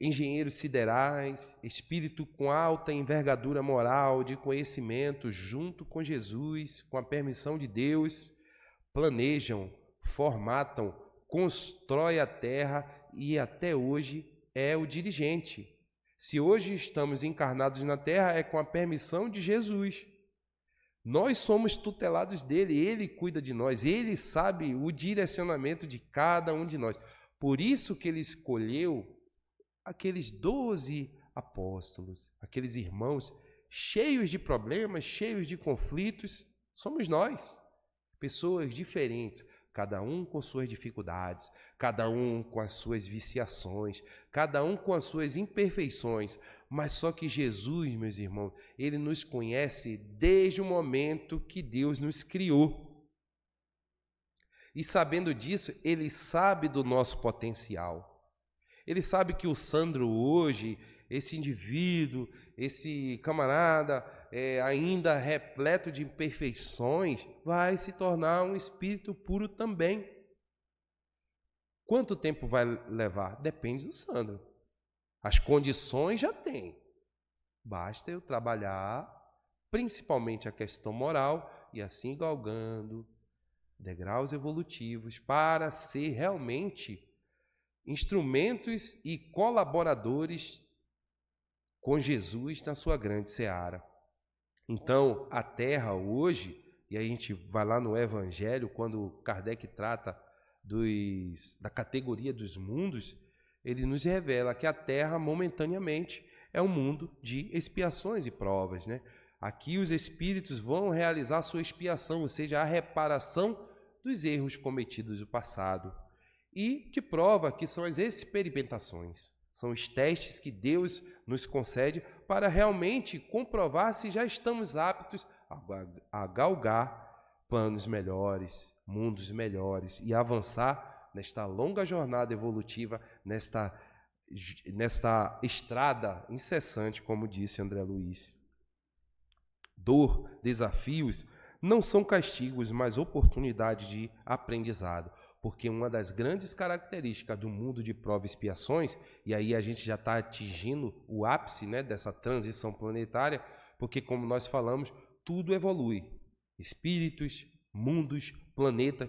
engenheiros siderais, espírito com alta envergadura moral, de conhecimento, junto com Jesus, com a permissão de Deus, planejam, formatam, constroem a terra e até hoje é o dirigente. Se hoje estamos encarnados na terra, é com a permissão de Jesus. Nós somos tutelados dele, ele cuida de nós, ele sabe o direcionamento de cada um de nós. Por isso que ele escolheu aqueles 12 apóstolos, aqueles irmãos cheios de problemas, cheios de conflitos. Somos nós, pessoas diferentes, cada um com suas dificuldades, cada um com as suas viciações, cada um com as suas imperfeições, mas só que Jesus, meus irmãos, ele nos conhece desde o momento que Deus nos criou. E sabendo disso, ele sabe do nosso potencial. Ele sabe que o Sandro hoje, esse indivíduo, esse camarada, ainda repleto de imperfeições, vai se tornar um espírito puro também. Quanto tempo vai levar? Depende do Sandro. As condições já tem. Basta eu trabalhar, principalmente a questão moral, e assim galgando degraus evolutivos para ser realmente instrumentos e colaboradores com Jesus na sua grande seara. Então, a Terra hoje, e a gente vai lá no Evangelho, quando Kardec trata da categoria dos mundos, ele nos revela que a Terra, momentaneamente, é um mundo de expiações e provas, né? Aqui os espíritos vão realizar sua expiação, ou seja, a reparação dos erros cometidos no passado. E de prova que são as experimentações, são os testes que Deus nos concede para realmente comprovar se já estamos aptos a galgar planos melhores, mundos melhores e avançar nesta longa jornada evolutiva, nesta estrada incessante, como disse André Luiz. Dor, desafios não são castigos, mas oportunidade de aprendizado. Porque uma das grandes características do mundo de provas e expiações, e aí a gente já está atingindo o ápice, né, dessa transição planetária, porque, como nós falamos, tudo evolui. Espíritos, mundos, planeta,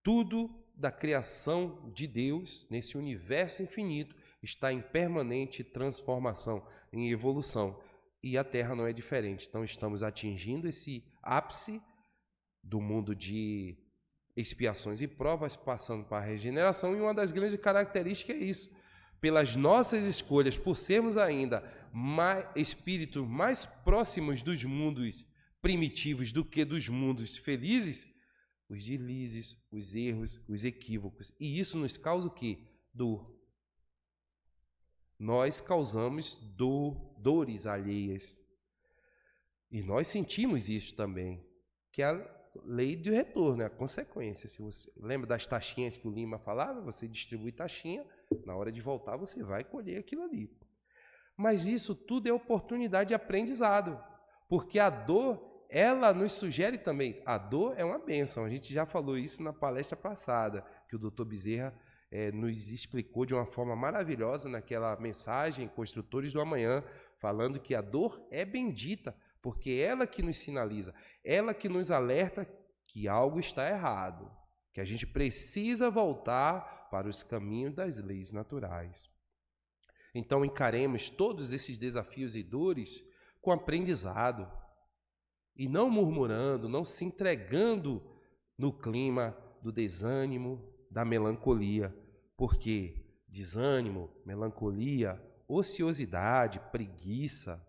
tudo da criação de Deus, nesse universo infinito, está em permanente transformação, em evolução. E a Terra não é diferente. Então, estamos atingindo esse ápice do mundo de expiações e provas, passando para a regeneração, e uma das grandes características é isso. Pelas nossas escolhas, por sermos ainda espíritos mais próximos dos mundos primitivos do que dos mundos felizes, os deslizes, os erros, os equívocos. E isso nos causa o quê? Dor. Nós causamos dores alheias. E nós sentimos isso também, que é a lei de retorno, a consequência. Se você lembra das taxinhas que o Lima falava, você distribui taxinha, na hora de voltar você vai colher aquilo ali. Mas isso tudo é oportunidade de aprendizado, porque a dor, ela nos sugere também, a dor é uma bênção, a gente já falou isso na palestra passada, que o Dr. Bezerra nos explicou de uma forma maravilhosa naquela mensagem, Construtores do Amanhã, falando que a dor é bendita, porque é ela que nos sinaliza, ela que nos alerta que algo está errado, que a gente precisa voltar para os caminhos das leis naturais. Então encaremos todos esses desafios e dores com aprendizado, e não murmurando, não se entregando no clima do desânimo, da melancolia, porque desânimo, melancolia, ociosidade, preguiça,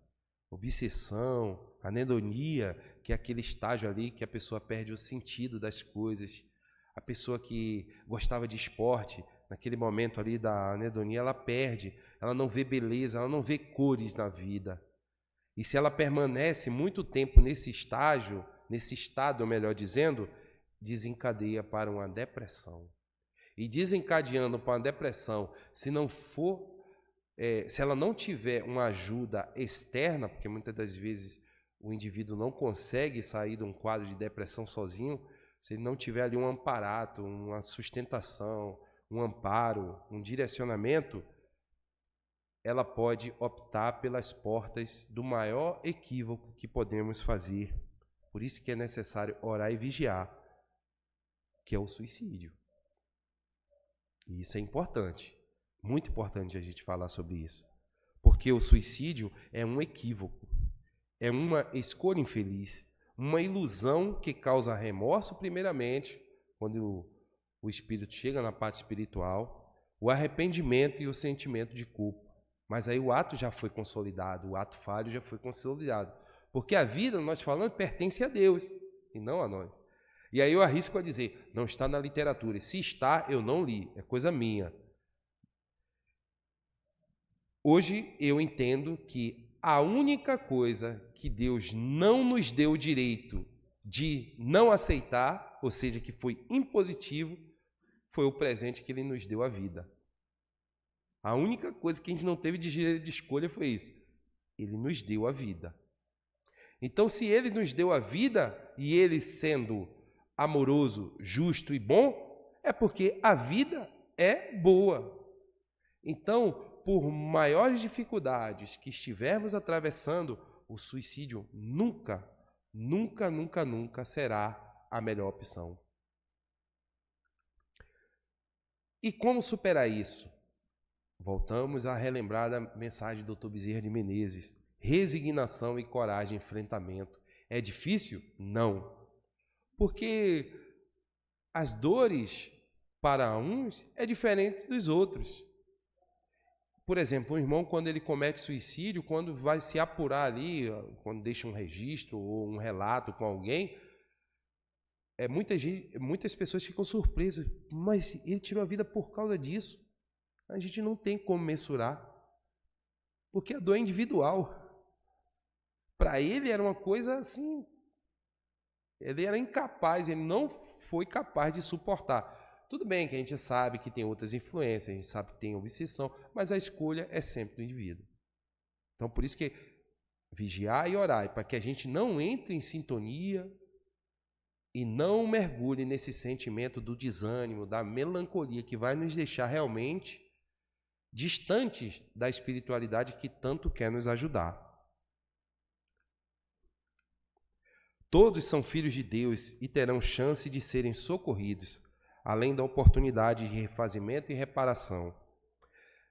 obsessão, anedonia, que é aquele estágio ali que a pessoa perde o sentido das coisas. A pessoa que gostava de esporte, naquele momento ali da anedonia, ela perde, ela não vê beleza, ela não vê cores na vida. E se ela permanece muito tempo nesse estágio, nesse estado, melhor dizendo, desencadeia para uma depressão. E desencadeando para uma depressão, se ela não tiver uma ajuda externa, porque muitas das vezes o indivíduo não consegue sair de um quadro de depressão sozinho, se ele não tiver ali um amparato, uma sustentação, um amparo, um direcionamento, ela pode optar pelas portas do maior equívoco que podemos fazer. Por isso que é necessário orar e vigiar, que é o suicídio. E isso é importante, muito importante a gente falar sobre isso. Porque o suicídio é um equívoco, é uma escolha infeliz, uma ilusão que causa remorso primeiramente, quando o espírito chega na parte espiritual, o arrependimento e o sentimento de culpa. Mas aí o ato já foi consolidado, o ato falho já foi consolidado. Porque a vida, nós falamos, pertence a Deus e não a nós. E aí eu arrisco a dizer, não está na literatura. Se está, eu não li, é coisa minha. Hoje eu entendo que a única coisa que Deus não nos deu o direito de não aceitar, ou seja, que foi impositivo, foi o presente que Ele nos deu, a vida. A única coisa que a gente não teve de direito de escolha foi isso. Ele nos deu a vida. Então, se Ele nos deu a vida, e Ele sendo amoroso, justo e bom, é porque a vida é boa. Então, por maiores dificuldades que estivermos atravessando, o suicídio nunca será a melhor opção. E como superar isso? Voltamos a relembrar a mensagem do Dr. Bezerra de Menezes. Resignação e coragem, enfrentamento. É difícil? Não. Porque as dores para uns é diferente dos outros. Por exemplo, um irmão, quando ele comete suicídio, quando vai se apurar ali, quando deixa um registro ou um relato com alguém, muitas pessoas ficam surpresas. Mas ele tirou a vida por causa disso. A gente não tem como mensurar, porque a dor é individual. Para ele era uma coisa assim, ele era incapaz, ele não foi capaz de suportar. Tudo bem que a gente sabe que tem outras influências, a gente sabe que tem obsessão, mas a escolha é sempre do indivíduo. Então, por isso que vigiar e orar, para que a gente não entre em sintonia e não mergulhe nesse sentimento do desânimo, da melancolia, que vai nos deixar realmente distantes da espiritualidade que tanto quer nos ajudar. Todos são filhos de Deus e terão chance de serem socorridos, além da oportunidade de refazimento e reparação.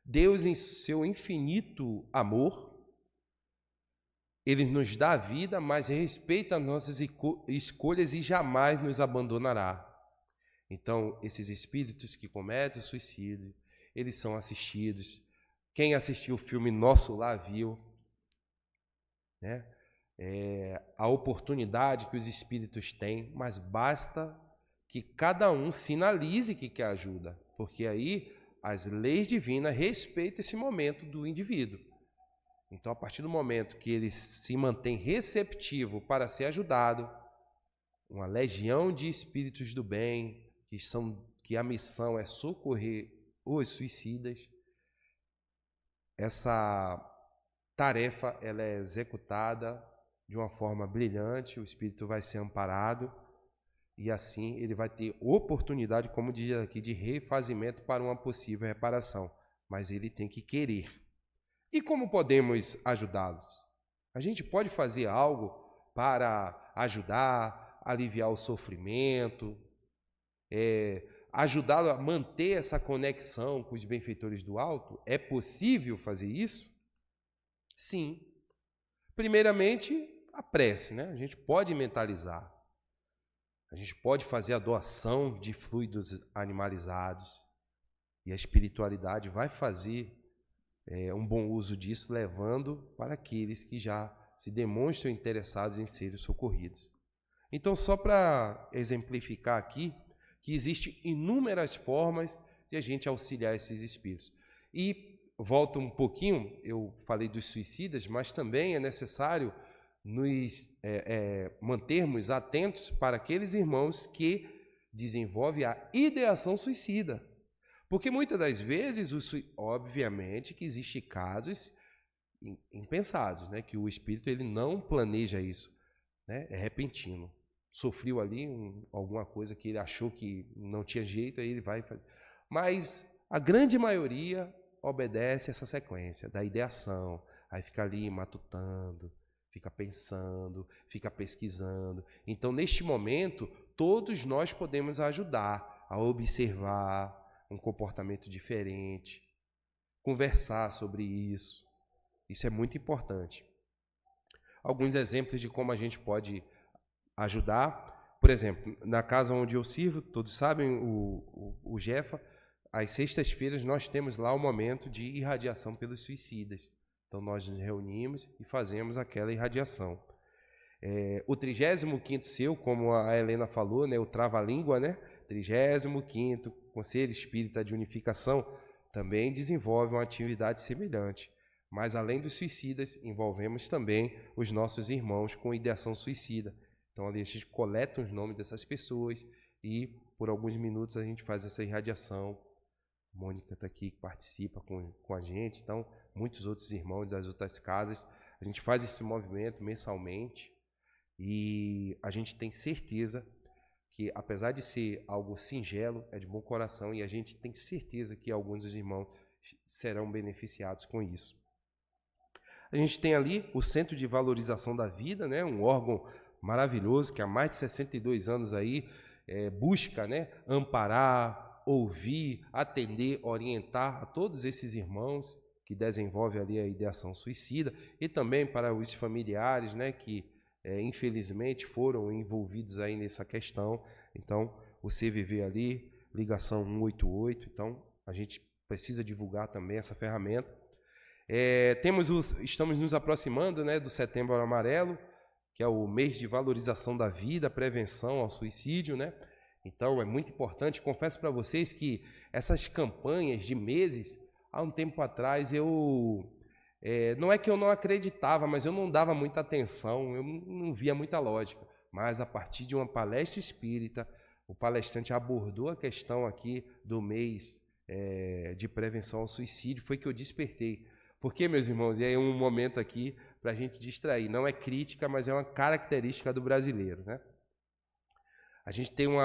Deus, em seu infinito amor, Ele nos dá a vida, mas respeita as nossas escolhas e jamais nos abandonará. Então, esses espíritos que cometem suicídio, eles são assistidos. Quem assistiu o filme Nosso Lar viu, né? A oportunidade que os espíritos têm, mas basta que cada um sinalize que quer ajuda, porque aí as leis divinas respeitam esse momento do indivíduo. Então, a partir do momento que ele se mantém receptivo para ser ajudado, uma legião de espíritos do bem, que a missão é socorrer os suicidas, essa tarefa ela é executada de uma forma brilhante, o espírito vai ser amparado e assim ele vai ter oportunidade, como diz aqui, de refazimento para uma possível reparação, mas ele tem que querer. E como podemos ajudá-los? A gente pode fazer algo para ajudar, aliviar o sofrimento, ajudá-lo a manter essa conexão com os benfeitores do alto? É possível fazer isso? Sim. Primeiramente, a prece, né? A gente pode mentalizar. A gente pode fazer a doação de fluidos animalizados. E a espiritualidade vai fazer um bom uso disso, levando para aqueles que já se demonstram interessados em serem socorridos. Então, só para exemplificar aqui, que existem inúmeras formas de a gente auxiliar esses espíritos. E volto um pouquinho, eu falei dos suicidas, mas também é necessário nos mantermos atentos para aqueles irmãos que desenvolvem a ideação suicida. Porque muitas das vezes, obviamente, que existem casos impensados, né? Que o espírito ele não planeja isso, né? É repentino. Sofreu ali alguma coisa que ele achou que não tinha jeito, aí ele vai fazer. Mas a grande maioria obedece essa sequência da ideação, aí fica ali matutando, fica pensando, fica pesquisando. Então, neste momento, todos nós podemos ajudar a observar um comportamento diferente, conversar sobre isso. Isso é muito importante. Alguns exemplos de como a gente pode ajudar. Por exemplo, na casa onde eu sirvo, todos sabem, o Jefa, às sextas-feiras nós temos lá o momento de irradiação pelos suicidas. Então nós nos reunimos e fazemos aquela irradiação. O 35º seu, como a Helena falou, né, o trava-língua, né, 35º Conselho Espírita de Unificação, também desenvolve uma atividade semelhante. Mas, além dos suicidas, envolvemos também os nossos irmãos com ideação suicida. Então, ali a gente coleta os nomes dessas pessoas e, por alguns minutos, a gente faz essa irradiação. A Mônica está aqui, participa com a gente. Então, muitos outros irmãos das outras casas. A gente faz esse movimento mensalmente e a gente tem certeza que, apesar de ser algo singelo, é de bom coração e a gente tem certeza que alguns dos irmãos serão beneficiados com isso. A gente tem ali o Centro de Valorização da Vida, né, um órgão maravilhoso que há mais de 62 anos aí busca, né, amparar, ouvir, atender, orientar a todos esses irmãos que desenvolvem ali a ideação suicida e também para os familiares, né, que infelizmente foram envolvidos aí nessa questão. Então, o CVV ali, ligação 188, então a gente precisa divulgar também essa ferramenta. Estamos nos aproximando, né, do Setembro Amarelo, que é o mês de valorização da vida, prevenção ao suicídio, né? Então, é muito importante. Confesso para vocês que essas campanhas de meses, há um tempo atrás, não é que eu não acreditava, mas eu não dava muita atenção, eu não via muita lógica. Mas, a partir de uma palestra espírita, o palestrante abordou a questão aqui do mês de prevenção ao suicídio, foi que eu despertei. Porque, meus irmãos, e aí um momento aqui para a gente distrair, não é crítica, mas é uma característica do brasileiro, né? A gente tem um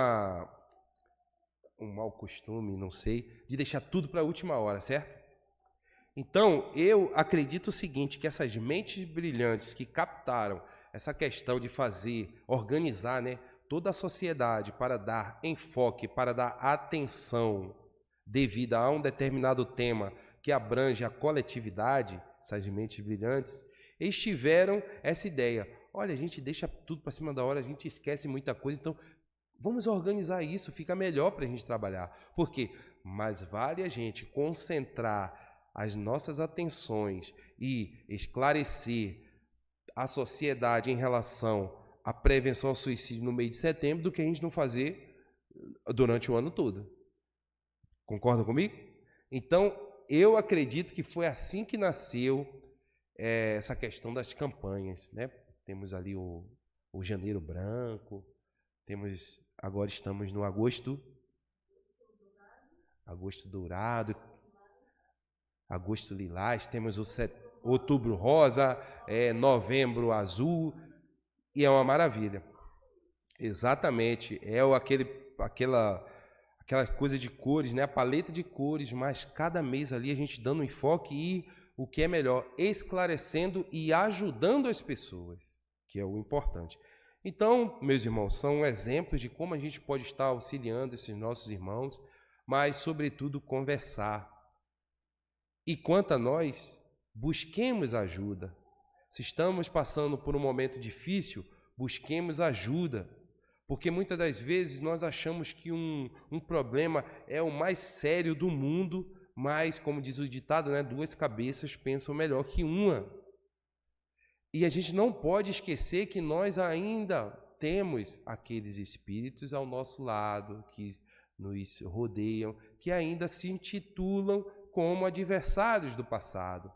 mau costume, não sei, de deixar tudo para a última hora, certo? Então, eu acredito o seguinte, que essas mentes brilhantes que captaram essa questão de organizar, né, toda a sociedade para dar enfoque, para dar atenção devida a um determinado tema que abrange a coletividade, essas mentes brilhantes, eles tiveram essa ideia. Olha, a gente deixa tudo para cima da hora, a gente esquece muita coisa, então vamos organizar isso, fica melhor para a gente trabalhar. Por quê? Mais vale a gente concentrar as nossas atenções e esclarecer a sociedade em relação à prevenção ao suicídio no mês de setembro do que a gente não fazer durante o ano todo. Concordam comigo? Então, eu acredito que foi assim que nasceu essa questão das campanhas, né? Temos ali o Janeiro Branco, agora estamos no Agosto Dourado, Agosto Lilás, temos o Outubro Rosa, Novembro Azul, e é uma maravilha. Exatamente, aquela coisa de cores, né? A paleta de cores, mas cada mês ali a gente dando enfoque e o que é melhor, esclarecendo e ajudando as pessoas, que é o importante. Então, meus irmãos, são exemplos de como a gente pode estar auxiliando esses nossos irmãos, mas, sobretudo, conversar. E quanto a nós, busquemos ajuda. Se estamos passando por um momento difícil, busquemos ajuda, porque muitas das vezes nós achamos que um problema é o mais sério do mundo, mas, como diz o ditado, né, 2 cabeças pensam melhor que uma. E a gente não pode esquecer que nós ainda temos aqueles espíritos ao nosso lado, que nos rodeiam, que ainda se intitulam como adversários do passado.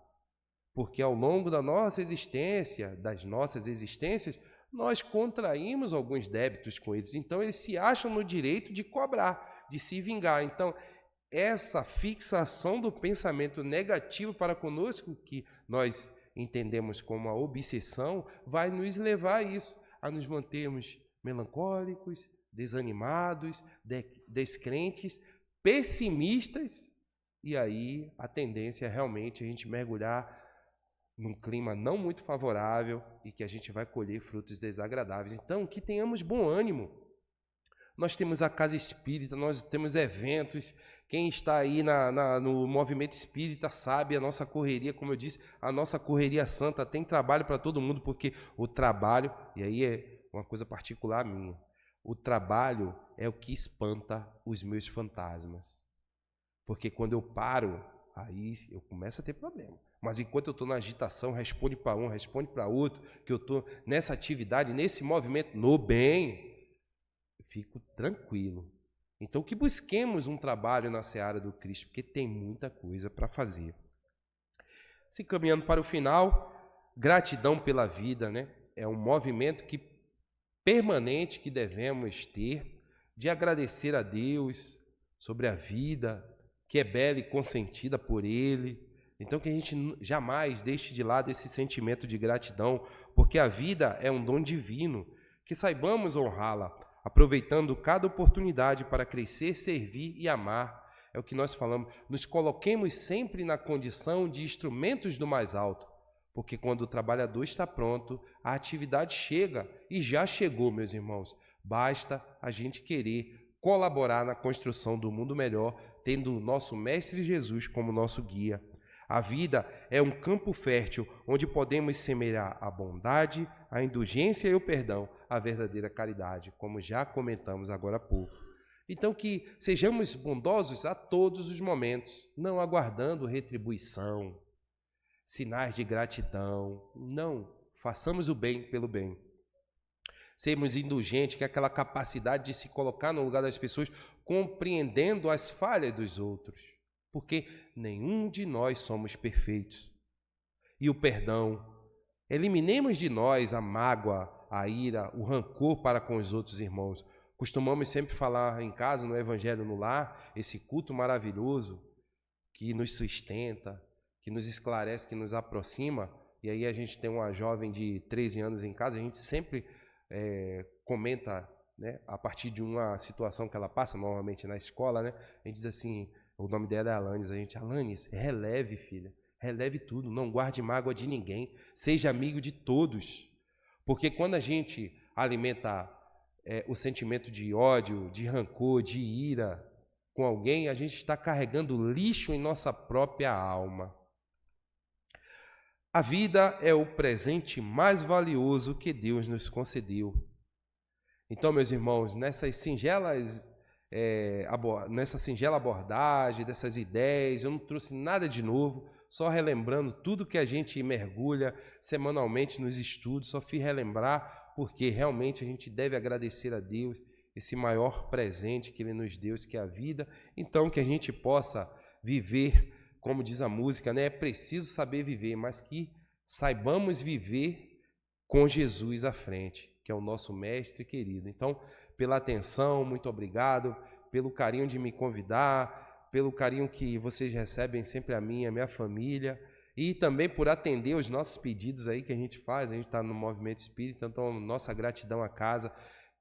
Porque ao longo da nossa existência, das nossas existências, nós contraímos alguns débitos com eles. Então, eles se acham no direito de cobrar, de se vingar. Então, essa fixação do pensamento negativo para conosco, que nós entendemos como a obsessão, vai nos levar a isso, a nos mantermos melancólicos, desanimados, descrentes, pessimistas, e aí a tendência é realmente a gente mergulhar num clima não muito favorável e que a gente vai colher frutos desagradáveis. Então, que tenhamos bom ânimo. Nós temos a Casa Espírita, nós temos eventos. Quem está aí no movimento espírita sabe a nossa correria, como eu disse, a nossa correria santa. Tem trabalho para todo mundo, porque o trabalho, e aí é uma coisa particular minha, o trabalho é o que espanta os meus fantasmas. Porque quando eu paro, aí eu começo a ter problema. Mas enquanto eu estou na agitação, responde para um, responde para outro, que eu estou nessa atividade, nesse movimento, no bem, eu fico tranquilo. Então, que busquemos um trabalho na seara do Cristo, porque tem muita coisa para fazer. Se caminhando para o final, gratidão pela vida, né? É um movimento permanente que devemos ter, de agradecer a Deus sobre a vida, que é bela e consentida por Ele. Então, que a gente jamais deixe de lado esse sentimento de gratidão, porque a vida é um dom divino, que saibamos honrá-la, aproveitando cada oportunidade para crescer, servir e amar. É o que nós falamos. Nos coloquemos sempre na condição de instrumentos do mais alto, porque quando o trabalhador está pronto, a atividade chega, e já chegou, meus irmãos. Basta a gente querer colaborar na construção do mundo melhor, tendo o nosso Mestre Jesus como nosso guia. A vida é um campo fértil onde podemos semear a bondade, a indulgência e o perdão, a verdadeira caridade, como já comentamos agora há pouco. Então, que sejamos bondosos a todos os momentos, não aguardando retribuição, sinais de gratidão. Não, façamos o bem pelo bem. Sermos indulgentes, que é aquela capacidade de se colocar no lugar das pessoas, compreendendo as falhas dos outros. Porque nenhum de nós somos perfeitos. E o perdão, eliminemos de nós a mágoa, a ira, o rancor para com os outros irmãos. Costumamos sempre falar em casa, no Evangelho no Lar, esse culto maravilhoso que nos sustenta, que nos esclarece, que nos aproxima. E aí a gente tem uma jovem de 13 anos em casa, a gente sempre comenta, né, a partir de uma situação que ela passa, normalmente na escola, né, a gente diz assim, o nome dela é Alanis, a gente, Alanis, releve, filha, releve tudo, não guarde mágoa de ninguém, seja amigo de todos, porque quando a gente alimenta o sentimento de ódio, de rancor, de ira com alguém, a gente está carregando lixo em nossa própria alma. A vida é o presente mais valioso que Deus nos concedeu. Então, meus irmãos, nessa singela abordagem, dessas ideias, eu não trouxe nada de novo, só relembrando tudo que a gente mergulha semanalmente nos estudos, só fiz relembrar, porque realmente a gente deve agradecer a Deus esse maior presente que Ele nos deu, que é a vida. Então, que a gente possa viver, como diz a música, né? É preciso saber viver, mas que saibamos viver com Jesus à frente, que é o nosso mestre querido. Então, pela atenção, muito obrigado, pelo carinho de me convidar, pelo carinho que vocês recebem sempre a mim, a minha família, e também por atender os nossos pedidos aí que a gente faz. A gente está no Movimento Espírita, então nossa gratidão à casa,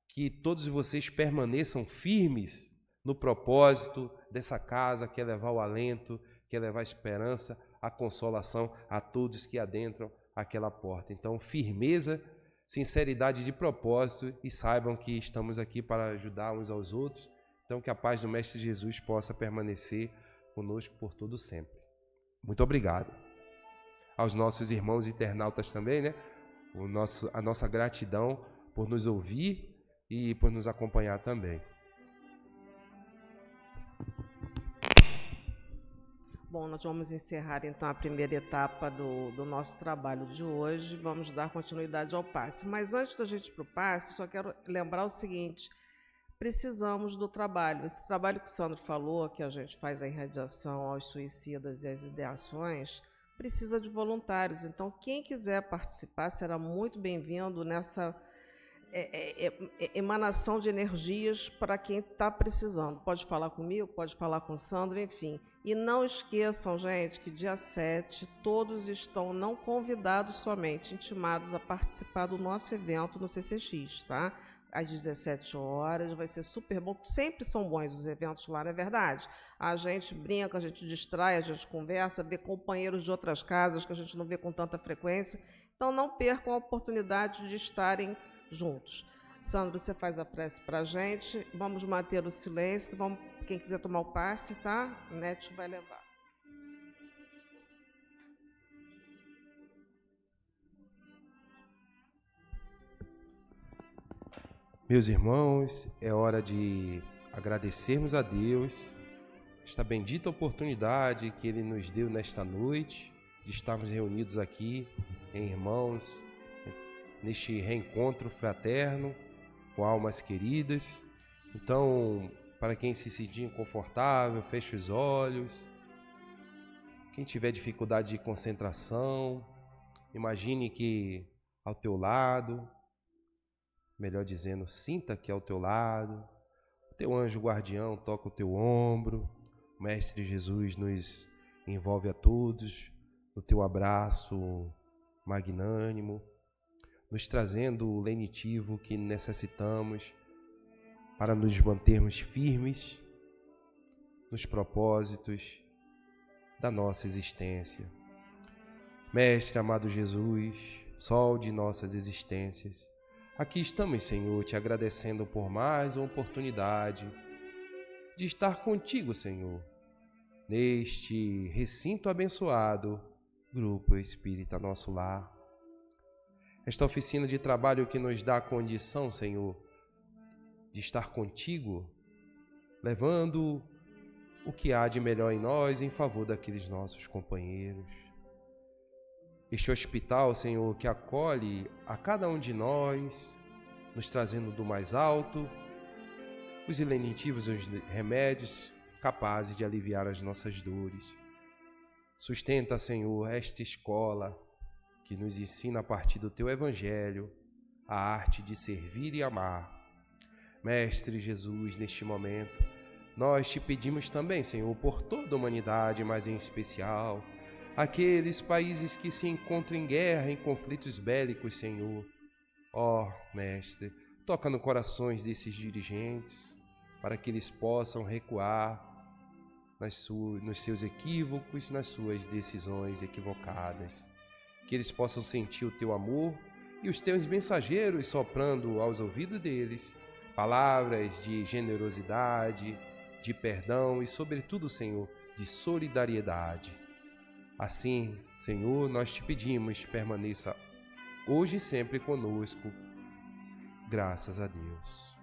que todos vocês permaneçam firmes no propósito dessa casa, que é levar o alento, que é levar a esperança a consolação a todos que adentram aquela porta. Então, firmeza, sinceridade de propósito, e saibam que estamos aqui para ajudar uns aos outros. Então, que a paz do Mestre Jesus possa permanecer conosco por todo sempre. Muito obrigado. Aos nossos irmãos internautas também, né? A nossa gratidão por nos ouvir e por nos acompanhar também. Bom, nós vamos encerrar então a primeira etapa do nosso trabalho de hoje. Vamos dar continuidade ao passe. Mas antes da gente ir para o passe, só quero lembrar o seguinte: precisamos do trabalho. Esse trabalho que o Sandro falou, que a gente faz a irradiação aos suicidas e às ideações, precisa de voluntários. Então, quem quiser participar será muito bem-vindo nessa emanação de energias para quem está precisando. Pode falar comigo, pode falar com o Sandro, enfim. E não esqueçam, gente, que dia 7 todos estão não convidados somente, intimados a participar do nosso evento no CCX, tá? Às 17 horas, vai ser super bom. Sempre são bons os eventos lá, não é verdade? A gente brinca, a gente distrai, a gente conversa, vê companheiros de outras casas que a gente não vê com tanta frequência. Então, não percam a oportunidade de estarem juntos. Sandro, você faz a prece para a gente. Vamos manter o silêncio, que vamos, quem quiser tomar o passe, tá? O Neto vai levar. Meus irmãos, é hora de agradecermos a Deus esta bendita oportunidade que Ele nos deu nesta noite, de estarmos reunidos aqui em irmãos, neste reencontro fraterno, com almas queridas. Então, para quem se sentir inconfortável, feche os olhos. Quem tiver dificuldade de concentração, imagine que ao teu lado, melhor dizendo, sinta que ao teu lado, o teu anjo guardião toca o teu ombro, o Mestre Jesus nos envolve a todos no teu abraço magnânimo, nos trazendo o lenitivo que necessitamos para nos mantermos firmes nos propósitos da nossa existência. Mestre amado Jesus, sol de nossas existências, aqui estamos, Senhor, te agradecendo por mais uma oportunidade de estar contigo, Senhor, neste recinto abençoado, Grupo Espírita Nosso Lar. Esta oficina de trabalho que nos dá a condição, Senhor, de estar contigo, levando o que há de melhor em nós em favor daqueles nossos companheiros. Este hospital, Senhor, que acolhe a cada um de nós, nos trazendo do mais alto os lenitivos, os remédios capazes de aliviar as nossas dores. Sustenta, Senhor, esta escola que nos ensina a partir do Teu Evangelho a arte de servir e amar. Mestre Jesus, neste momento, nós te pedimos também, Senhor, por toda a humanidade, mas em especial aqueles países que se encontram em guerra, em conflitos bélicos, Senhor. Ó, Mestre, toca nos corações desses dirigentes, para que eles possam recuar nos seus equívocos, nas suas decisões equivocadas. Que eles possam sentir o teu amor e os teus mensageiros soprando aos ouvidos deles palavras de generosidade, de perdão e, sobretudo, Senhor, de solidariedade. Assim, Senhor, nós te pedimos, permaneça hoje e sempre conosco. Graças a Deus.